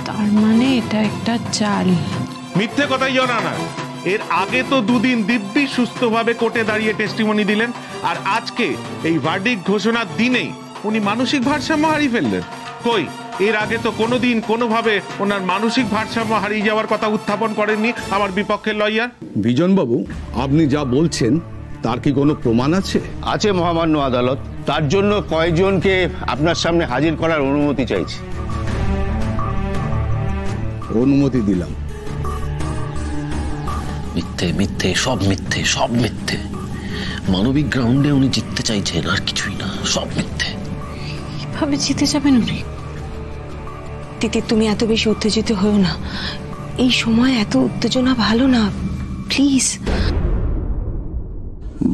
তার মানে এটা একটা চাল। মিথ্যে কথাই জানা না। এর আগে তো দুদিন দিব্যি সুস্থভাবে কোর্টে দাঁড়িয়ে টেস্টিমনি দিলেন, আর আজকে এই ভার্ডিক্ট ঘোষণার দিনেই উনি মানসিক ভারসাম্য হারিয়ে ফেললেন। কই, এর আগে তো কোনোদিন কোনোভাবে ওনার মানসিক ভারসাম্য হারিয়ে যাওয়ার কথা উত্থাপন করেননি আমার বিপক্ষের লয়ার। বিজনবাবু, আপনি যা বলছেন তার কি কোনো প্রমাণ আছে? আছে মহামান্য আদালত, তার জন্য কয়েকজনকে আপনার সামনে হাজির করার অনুমতি চাইছি। অনুমতি দিলাম। মিথ্যে মিথ্যে, সব মিথ্যে, সব মিথ্যে। মানবিক গ্রাউন্ডে উনি জিততে চাইছেন, আর কিছুই না, সব মিথ্যে। কিভাবে জিতে যাবেন উনি? তিতির, তুমি এত বেশি উত্তেজিত হও না। এই সময় এত উত্তেজনা ভালো না, প্লিজ।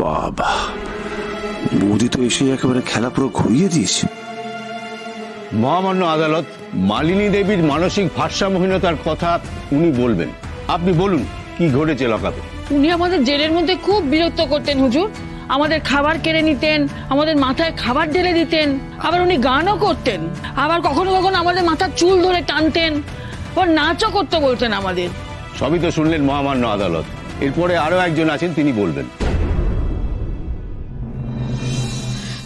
বাবা, বৌদি তো এসে একেবারে খেলা পুরো ঘুরিয়ে দিস। মহামান্য আদালত, মালিনী দেবীর মানসিক ভারসাম্যহীনতার কথা উনি বলবেন। আপনি বলুন কি ঘটেছে লকআপে। উনি আমাদের জেলের মধ্যে খুব বিরক্ত করতেন হুজুর। আমাদের খাবার কেড়ে নিতেন, আমাদের মাথায় খাবার ঢেলে দিতেন, আবার উনি গানও করতেন, আবার কখনো কখনো আমাদের মাথার চুল ধরে টানতেন, আবার নাচও করতে বলতেন আমাদের। সবই তো শুনলেন মহামান্য আদালত। এরপরে আরো একজন আছেন, তিনি বলবেন।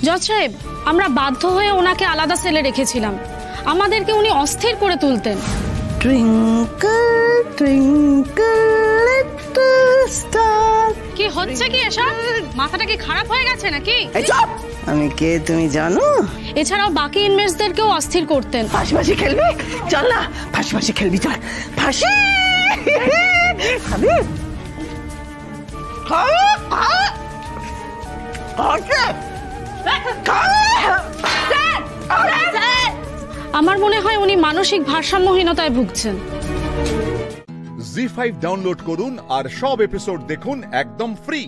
জজ সাহেব, আমরা বাধ্য হয়ে ওনাকে আলাদা সেলে রেখেছিলাম। আমাদেরকে উনি অস্থির করে তুলতেন। কি হচ্ছে কি এসব? মাথাটা কি খারাপ হয়ে গেছে নাকি? আমি কে তুমি জানো? এছাড়াও বাকি ইনমেটসদেরকেও অস্থির করতেন। ফাঁসি খেলবি? চল না, ফাঁসি খেলবি, চল। ফাঁসি আমার মনে হয় উনি মানসিক ভারসাম্যহীনতায় ভুগছেন। জি5 ডাউনলোড করুন আর সব এপিসোড দেখুন একদম ফ্রি।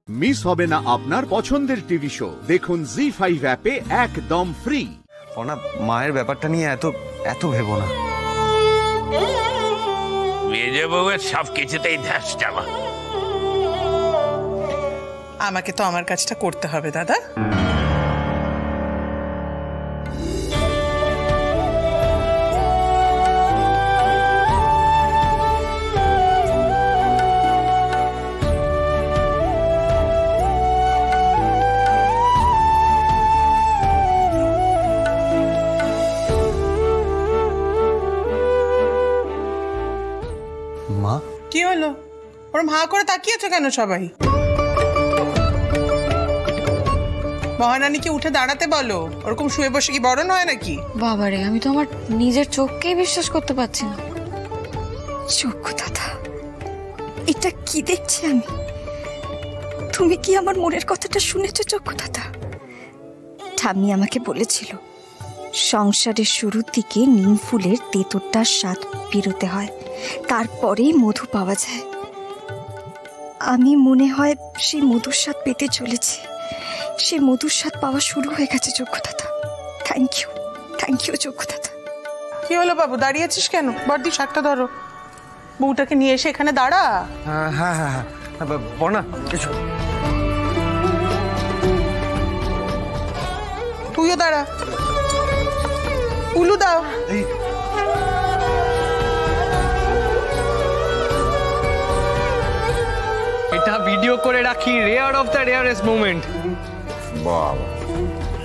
মিস হবে না আপনার পছন্দের টিভি শো, দেখুন জি5 অ্যাপে একদম ফ্রি। অনা, মায়ের ব্যাপারটা নিয়ে এত ভেবো না। মেজে বউয়ের সব কিছুতেই ধ্যাস চালা। আমাকে তো আমার কাজটা করতে হবে দাদা। মা, কি হলো? ওরম হাঁ করে তাকিয়েছো কেন সবাই? মহারানীকে উঠে দাঁড়াতে বলো। ওরকম শুয়ে বসে কি বরণ হয় নাকি? বাবারে, আমি তো আমার নিজের চোখকেই বিশ্বাস করতে পারছি না। চক্ষু দাদা, এটা কি দেখছি আমি? তুমি কি আমার মনের কথাটা শুনেছো চক্ষু দাদা? ঠাম্মি আমাকে বলেছিল সংসারের শুরুর দিকে নিম ফুলের তেঁতুরটার স্বাদ বেরোতে হয়, তারপরেই মধু পাওয়া যায়। আমি মনে হয় সেই মধুর স্বাদ পেতে চলেছি। সেই মধুর স্বাদ পাওয়া শুরু হয়ে গেছে চক্ষু দাদা। থ্যাংক ইউ চক্ষু দাদা। কি হলো বাবু, দাঁড়িয়েছিস কেন? বর্দি শাকটা ধরো, বউটাকে নিয়ে এসে এখানে দাঁড়া। হ্যাঁ, বর্ণা এসো। তুইও দাঁড়া। উলু দাও। এটা ভিডিও করে রাখি, rare of the rarest moment. বাবা,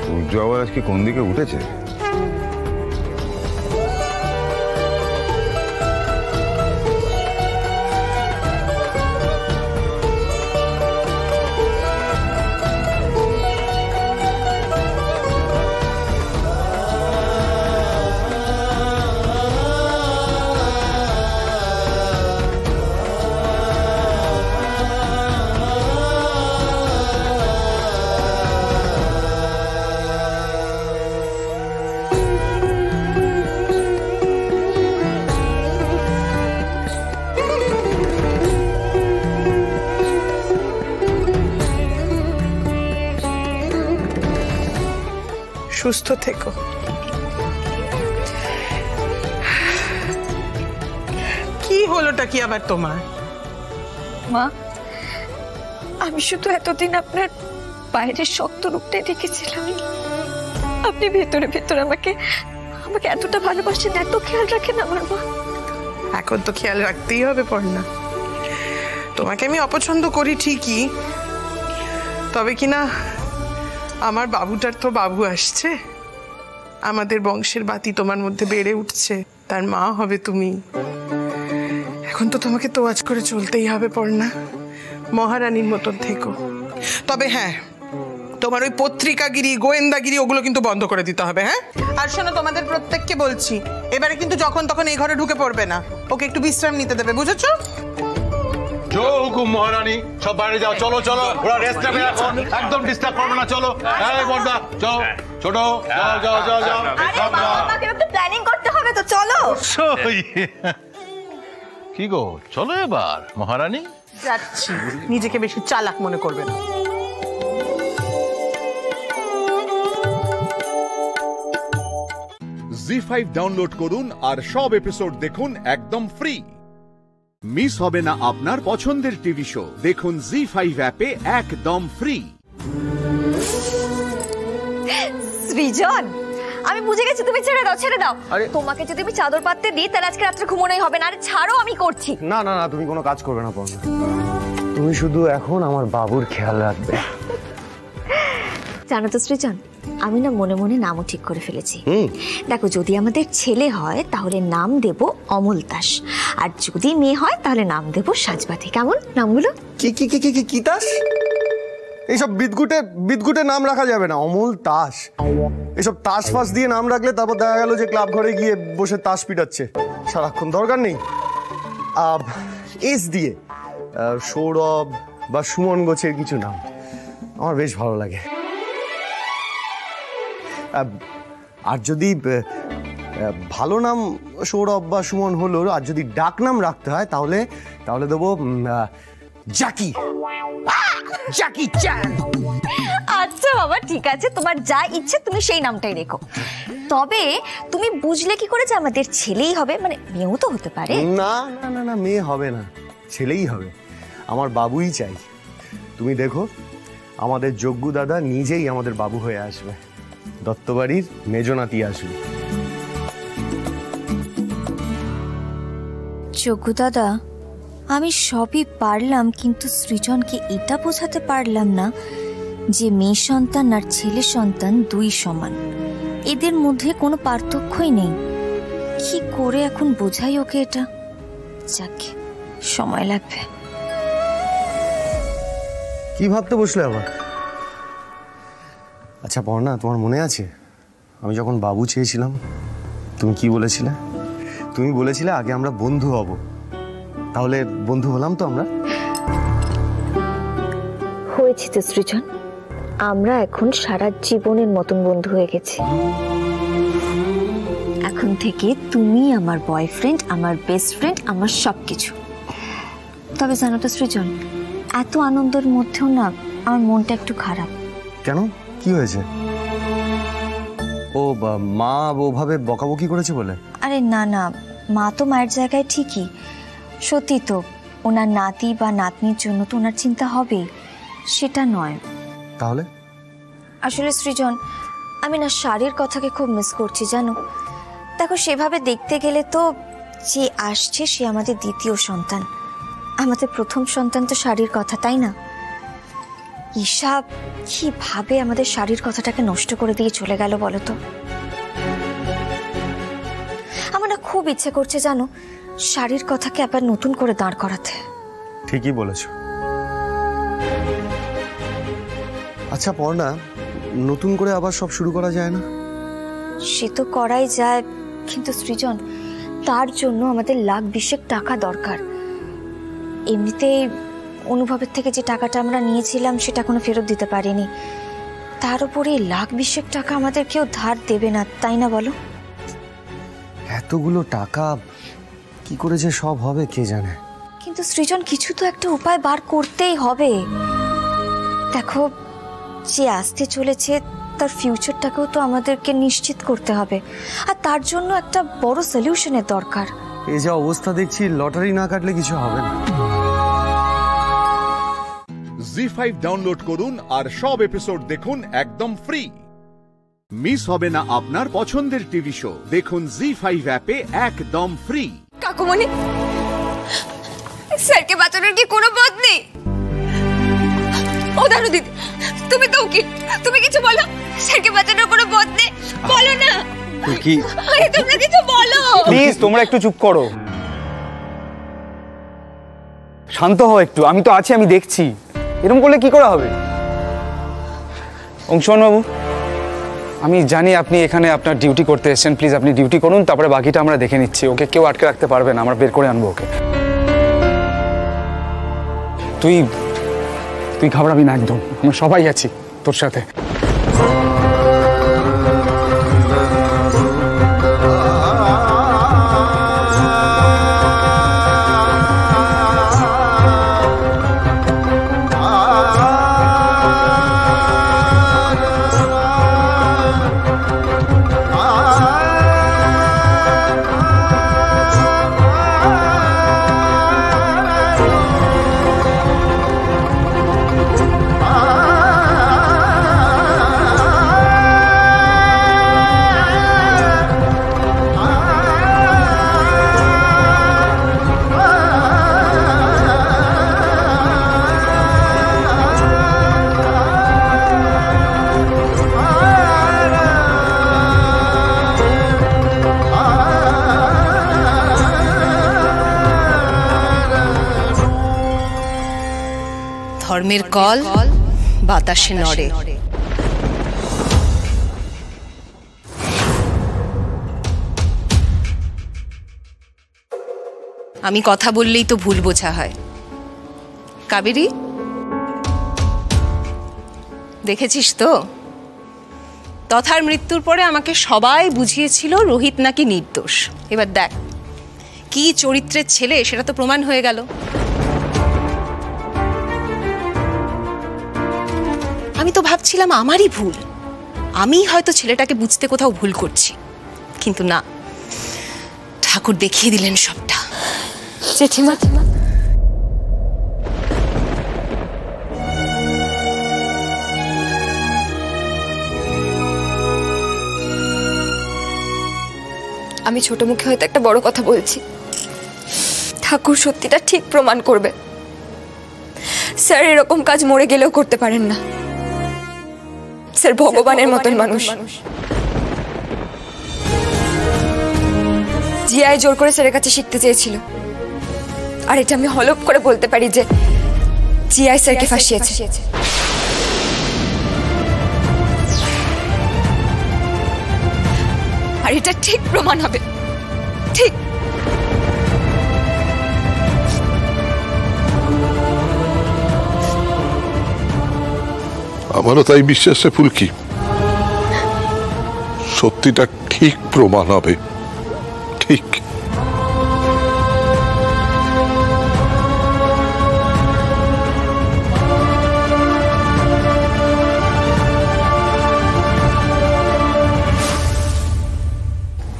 সূর্য আবার আজকে কোন দিকে উঠেছে? সুস্থ থেকো। কি হলোটা কি আবার তোমার? মা, আমি শুধু এতদিন আপনার বাইরের শক্ত রূপটাই দেখেছিলাম। আপনি ভেতরে ভেতরে আমাকে এতটা ভালোবাসেন, এত খেয়াল রাখেন আমার মা। এখন তো খেয়াল রাখতেই হবে পড়না। তোমাকে আমি অপছন্দ করি ঠিকই, তবে কিনা আমার বাবুটার তো বাবু আসছে, আমাদের বংশের বাতি তোমার মধ্যে বেড়ে উঠছে, তার মা হবে তুমি। এখন তো তোমাকে তোয়াজ করে চলতেই হবে পড়না, মহারানীর মতন থেকো। তবে হ্যাঁ, তোমার ওই পত্রিকাগিরি গোয়েন্দাগিরি ওগুলো কিন্তু বন্ধ করে দিতে হবে। হ্যাঁ, আর শোনো, তোমাদের প্রত্যেককে বলছি, এবারে কিন্তু যখন তখন এই ঘরে ঢুকে পড়বে না, ওকে একটু বিশ্রাম নিতে দেবে, বুঝেছো? জয় হুকুম মহারানী, সব বাইরে যাও। চলো চলো, ওরা রেস্ট নেবে এখন, একদম ডিস্টার্ব করবে না। চলো এই বড়দা, চলো ছোট, যাও যাও যাও যাও। আমাকে একটু প্ল্যানিং করতে হবে তো, চলো। কি গো, চলো এবার মহারানী। যাচ্ছি, নিজেকে বেশি চালাক মনে করবে না। জি5 ডাউনলোড করুন আর সব এপিসোড দেখুন একদম ফ্রি। মিস হবে না আপনার পছন্দের টিভি শো, দেখুন জি5 অ্যাপে একদম ফ্রি। সৃজন, আমি বুঝে গেছি, তুমি ছেড়ে দাও, ছেড়ে দাও। তোমাকে যদি আমি চাদর পাততে দিই তাহলে আজকে রাত্রে ঘুমোনোই হবে না। আরে ছাড়ো, আমি করছি। না না না, তুমি কোনো কাজ করবে না পর্ণা, তুমি শুধু এখন আমার বাবুর খেয়াল রাখবে। জানো তো সৃজন, আমি না মনে মনে নামও ঠিক করে ফেলেছি। দেখো, যদি আমাদের ছেলে হয় তাহলে নাম দেব অমল দাস, আর যদি মেয়ে হয় তাহলে নাম দেব সাজবাতি। কেমন নামগুলো? কি কি কি কি কি কি তাস? এইসব বিদঘুটে নাম রাখা যাবে না। অমল তাস, এসব তাস ফাস দিয়ে নাম রাখলে তারপর দেখা গেল যে ক্লাব ঘরে গিয়ে বসে তাস পিটাচ্ছে সারাক্ষণ, দরকার নেই। এস দিয়ে সৌরভ বা সুমন গোছের কিছু নাম আমার বেশ ভালো লাগে। আর যদি ভালো নাম সৌরভ বা সুমন হলো, আর যদি ডাক নাম রাখতে হয় তাহলে দেবো জ্যাকি, জ্যাকি চ্যান। আচ্ছা বাবা, ঠিক আছে, তোমার যা ইচ্ছে তুমি সেই নামটাই রেখো। তবে তুমি বুঝলে কি করে যে আমাদের ছেলেই হবে? মানে মেয়েও তো হতে পারে। না না না না, মেয়ে হবে না, ছেলেই হবে। আমার বাবুই চাই। তুমি দেখো, আমাদের যজ্ঞ দাদা নিজেই আমাদের বাবু হয়ে আসবে, দত্তবাড়ির মেজনাতি আসবে। যজ্ঞ দাদা, আমি সবই পারলাম, কিন্তু সৃজনকে এটা বোঝাতে পারলাম না যে মেয়ে সন্তান আর ছেলে সন্তান দুই সমান, এদের মধ্যে কোনো পার্থক্যই নেই। কি করে এখন বোঝাই ওকে এটা? যাকে সময় লাগবে। কি ভাবতে বসলে আবার? আচ্ছা পর্ণা, তোমার মনে আছে আমি যখন বাবু চেয়েছিলাম তুমি কি বলেছিলে? তুমি বলেছিলে আগে আমরা বন্ধু হব। তাহলে বন্ধু হলাম তো আমরা? হয়েছে তো সৃজন, আমরা এখন সারা জীবনের মতন বন্ধু হয়ে গেছি। এখন থেকে তুমি আমার বয়ফ্রেন্ড, আমার বেস্ট ফ্রেন্ড, আমার সবকিছু। তবে জানো তো সৃজন, এত আনন্দের মধ্যেও না আমার মনটা একটু খারাপ। কেন, কি হয়েছে? ও মা ওভাবে বকাবকি করেছে বলে? আরে না না, মা তো মায়ের জায়গায় ঠিকই। সত্যি তো, ওনার নাতি বা নাতনির জন্য তো ওনার চিন্তা হবেই, সেটা নয়। তাহলে? আসলে সৃজন, আমি না শাড়ির কথাকে খুব মিস করছি জানো। দেখো, সেভাবে দেখতে গেলে তো যে আসছে সে আমাদের দ্বিতীয় সন্তান, আমাদের প্রথম সন্তান তো শাড়ির কথা, তাই না? ঈশা কিভাবে আমাদের শাড়ির কথাটাকে নষ্ট করে দিয়ে চলে গেল বলো তো। আমার না খুব ইচ্ছে করছে জানো, শাড়ির কথাকে আবার নতুন করে দাঁড় করাতে। ঠিকই বলেছ। আচ্ছা পর্ণা, নতুন করে আবার সব শুরু করা যায় না? সে তো করাই যায়, কিন্তু সৃজন, তার জন্য আমাদের লাখ 20 টাকা দরকার। এমনিতে অনুভবের থেকে যে টাকাটা আমরা নিয়েছিলাম সেটা কোনো ফেরত দিতে পারিনি, তার উপরে লাখ 20 টাকা আমাদের কেউ ধার দেবে না, তাই না বলো? এতগুলো টাকা কি করে যে সব হবে কে জানে। কিন্তু সৃজন, কিছু তো একটা উপায় বার করতেই হবে। দেখো, যে আসতে চলেছে তার ফিউচারটাকেও তো আমাদেরকে নিশ্চিত করতে হবে, আর তার জন্য একটা বড় সলিউশনের দরকার। এই যে অবস্থা দেখছি, লটারি না কাটলে কিছু হবে না। জি5 ডাউনলোড করুন আর সব এপিসোড দেখুন একদম ফ্রি। মিস হবে না আপনার পছন্দের টিভি শো, দেখুন জি5 অ্যাপে একদম ফ্রি। কাকুমণি, স্যারকে বাঁচানোর কি কোনো পথ নেই? ও দারু দিদি, তুমি তো উকিল, তুমি কিছু বলো। স্যারকে বাঁচানোর কোনো পথ নেই, বলো না। কি? আরে তোমরা কিছু বলো। প্লিজ তোমরা একটু চুপ করো, শান্ত হও একটু। আমি তো আছি, আমি দেখছি। এরকম করলে কি করে হবে? অংশুমান বাবু, আমি জানি আপনি এখানে আপনার ডিউটি করতে এসেছেন। প্লিজ আপনি ডিউটি করুন, তারপরে বাকিটা আমরা দেখে নিচ্ছি। ওকে কেউ আটকে রাখতে পারবে না, আমরা বের করে আনবো ওকে। তুই তুই ঘাবড়াবি না একদম, আমরা সবাই আছি তোর সাথে। ধর্মের কল বাতাসে নড়ে। আমি কথা বললেই তো ভুল বোঝা হয়। কাবেরী, দেখেছিস তো, তথার মৃত্যুর পরে আমাকে সবাই বুঝিয়েছিল রোহিত নাকি নির্দোষ। এবার দেখ কি চরিত্রের ছেলে, সেটা তো প্রমাণ হয়ে গেল। আমি তো ভাবছিলাম আমারই ভুল, আমি হয়তো ছেলেটাকে বুঝতে কোথাও ভুল করছি, কিন্তু না, ঠাকুর দেখিয়ে দিলেন সবটা। জেঠিমা, আমি ছোট মুখে হয়তো একটা বড় কথা বলছি, ঠাকুর সত্যিটা ঠিক প্রমাণ করবে। স্যার এরকম কাজ মরে গেলেও করতে পারেন না। স্যার ভগবানের মতন মানুষ। জিয়াই জোর করে স্যারের কাছে শিখতে চেয়েছিল, আর এটা আমি হলফ করে বলতে পারি যে জিয়াই স্যারকে ফাঁসিয়েছে। আর এটা ঠিক প্রমাণ হবে, ঠিক। আমারও তাই বিশ্বাস রে ফুলকি, সত্যিটা ঠিক প্রমাণ হবে, ঠিক।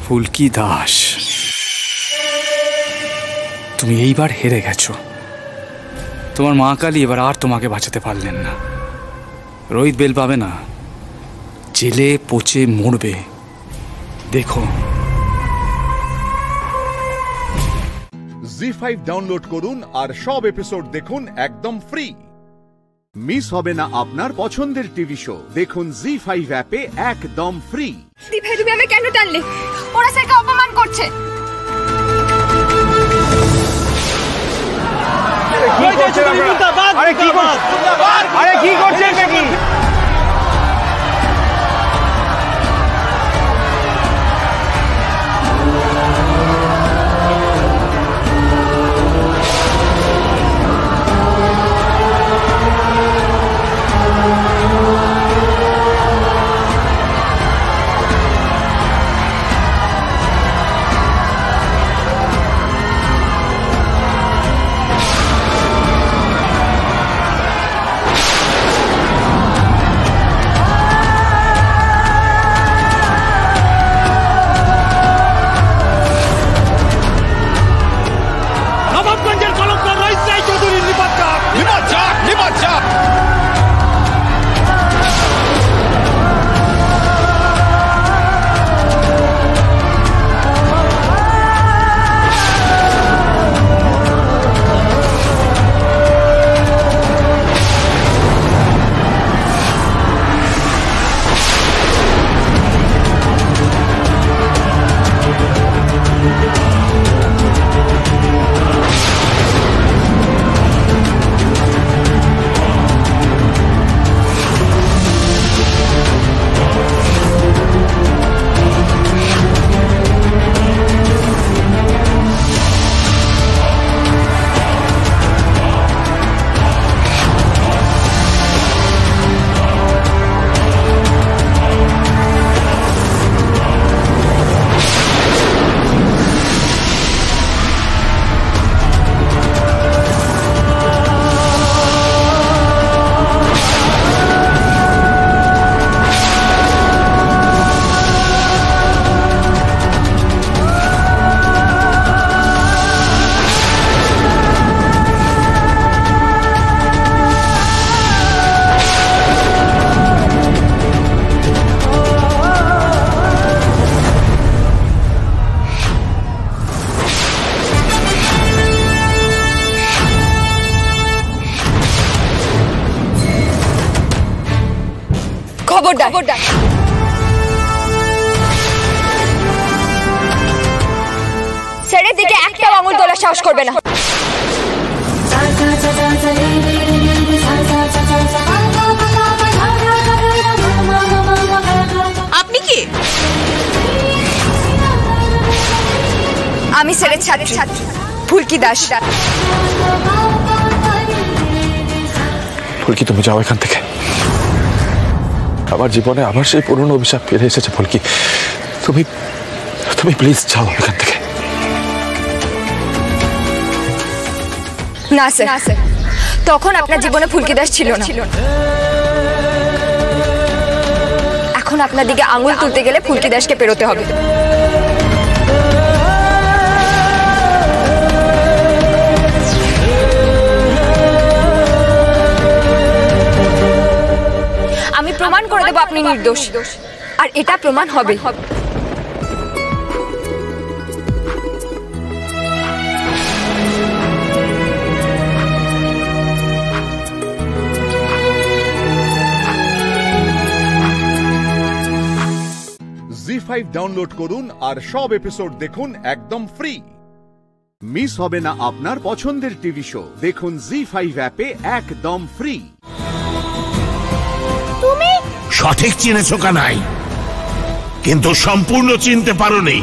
ফুলকি দাস, তুমি এইবার হেরে গেছো। তোমার মা কালী এবার আর তোমাকে বাঁচাতে পারলেন না। রোহিত বেল পাবে না, জেলে পচে মরবে। দেখো। জি5 ডাউনলোড করুন আর সব এপিসোড দেখুন একদম ফ্রি। মিস হবে না আপনার পছন্দের টিভি শো, দেখুন জি5 অ্যাপে একদম ফ্রি। ভাই, তুমি আমি কেন টানলে? ওরা স্যারকে অপমান করছে। আরে কি করছেন নাকি? খবরদার। স্যারের দিকে একটাও আঙুল তোলার সাহস করবে না। আপনি কি? আমি স্যারের ছাত্রী ফুলকি দাস। ফুলকি, তুমি যাও এখান থেকে। আমার জীবনে আবার সেই পুরনো অভিশাপ ফিরে এসেছে। ফুলকি, তুমি তুমি প্লিজ যাও এখান থেকে। না স্যার, তখন আপনার জীবনে ফুলকি দাস ছিল না। এখন আপনার দিকে আঙুল তুলতে গেলে ফুলকি দাসকে পেরোতে হবে। আমি প্রমাণ করে দেব আপনি নির্দোষ, আর এটা প্রমাণ হবে। জি5 ডাউনলোড করুন আর সব এপিসোড দেখুন একদম ফ্রি। মিস হবে না আপনার পছন্দের টিভি শো। দেখুন জি5 অ্যাপে একদম ফ্রি। তুমি সঠিক চিনেছো কানাই, কিন্তু সম্পূর্ণ চিনতে পারোনি।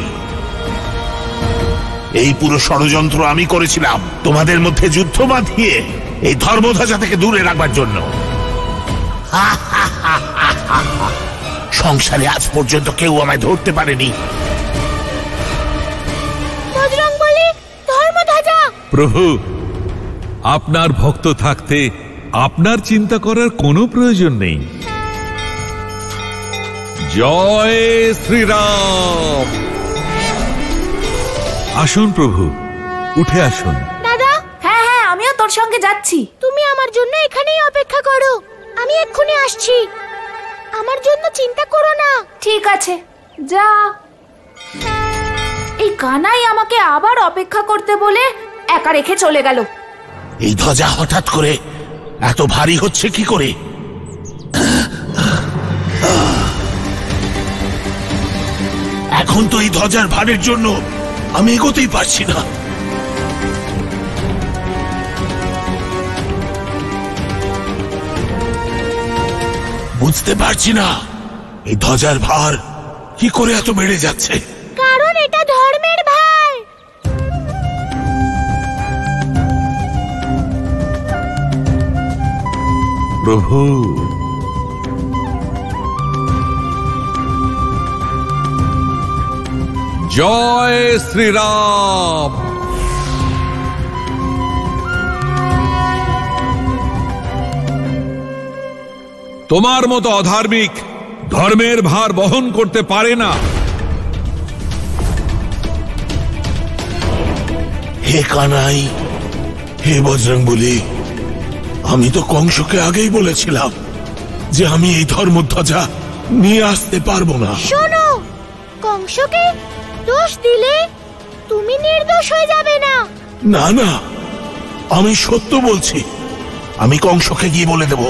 এই পুরো ষড়যন্ত্র আমি করেছিলাম তোমাদের মধ্যে যুদ্ধ বাঁধিয়ে এই ধর্মধ্বজা থেকে দূরে রাখবার জন্য। সংসারে আজ পর্যন্ত কেউ আমায় ধরতে পারেনি। প্রভু, আপনার ভক্ত থাকতে আপনার চিন্তা করার কোনো প্রয়োজন নেই। জয় শ্রীরাম। আসুন প্রভু, উঠে আসুন। দাদা, হ্যাঁ হ্যাঁ, আমিও তোর সঙ্গে যাচ্ছি। তুমি আমার জন্য এখানেই অপেক্ষা করো, আমি এক্ষুনি আসছি। আমার জন্য চিন্তা করো না। ঠিক আছে, যা। এই কানাই আমাকে আবার অপেক্ষা করতে বলে একা রেখে চলে গেল। এই ধ্বজা হঠাৎ করে এত ভারী হচ্ছে কি করে? এখন তো এই ধ্বজার ভারের জন্য আমি এগোতেই পারছি না। বুঝতে পারছি না এই ধ্বজার ভার কি করে এত বেড়ে যাচ্ছে। কারণ এটা ধর্মের ভার। প্রভু, জয় শ্রীরাম। তোমার মতো অধার্মিক ধর্মের ভার বহন করতে পারে না। হে কানাই, হে বজরংবলী, আমি তো কংসকে আগেই বলেছিলাম যে আমি এই ধর্মধ্বজা নিয়ে আসতে পারবো না। শোনো, কংসকে দোষ দিলে তুমি নির্দোষ হয়ে যাবে না। না না, আমি সত্য বলছি। আমি কংসকে গিয়ে বলে দেব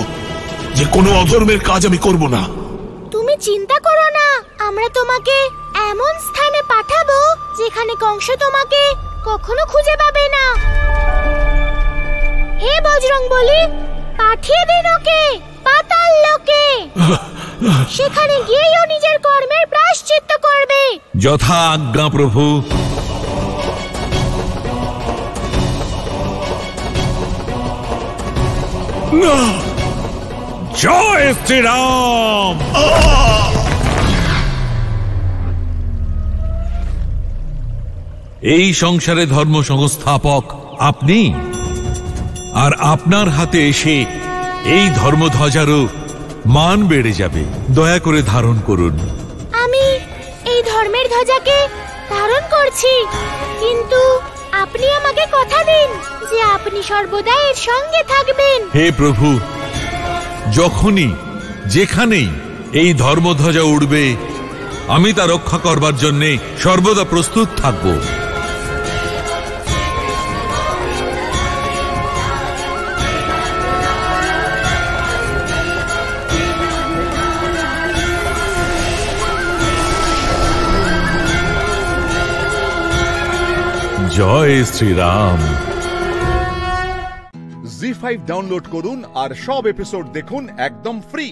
যে কোনো অধর্মের কাজ আমি করব না। তুমি চিন্তা করো না, আমরা তোমাকে এমন স্থানে পাঠাবো যেখানে কংস তোমাকে কখনো খুঁজে পাবে না। হে বজরংবলী, পাঠিয়ে দিন ওকে পাতাল লোকে। সেখানে গিয়েও নিজের কর্মের প্রায়শ্চিত্ত করবে। যথা আজ্ঞা প্রভু। না, জয় শ্রীরাম। এই সংসারে ধর্ম সংস্থাপক আপনি, আর আপনার হাতে এসে এই ধর্মধ্বজারও মান বেড়ে যাবে। দয়া করে ধারণ করুন। আমি এই ধর্মের ধ্বজাকে ধারণ করছি, কিন্তু আপনি আমাকে কথা দিন যে আপনি সর্বদা এর সঙ্গে থাকবেন। হে প্রভু, যখনই যেখানেই এই ধর্মধ্বজা উড়বে আমি তা রক্ষা করবার জন্যে সর্বদা প্রস্তুত থাকব। জয় শ্রীরাম। জি5 ডাউনলোড করুন আর সব এপিসোড দেখুন একদম ফ্রি।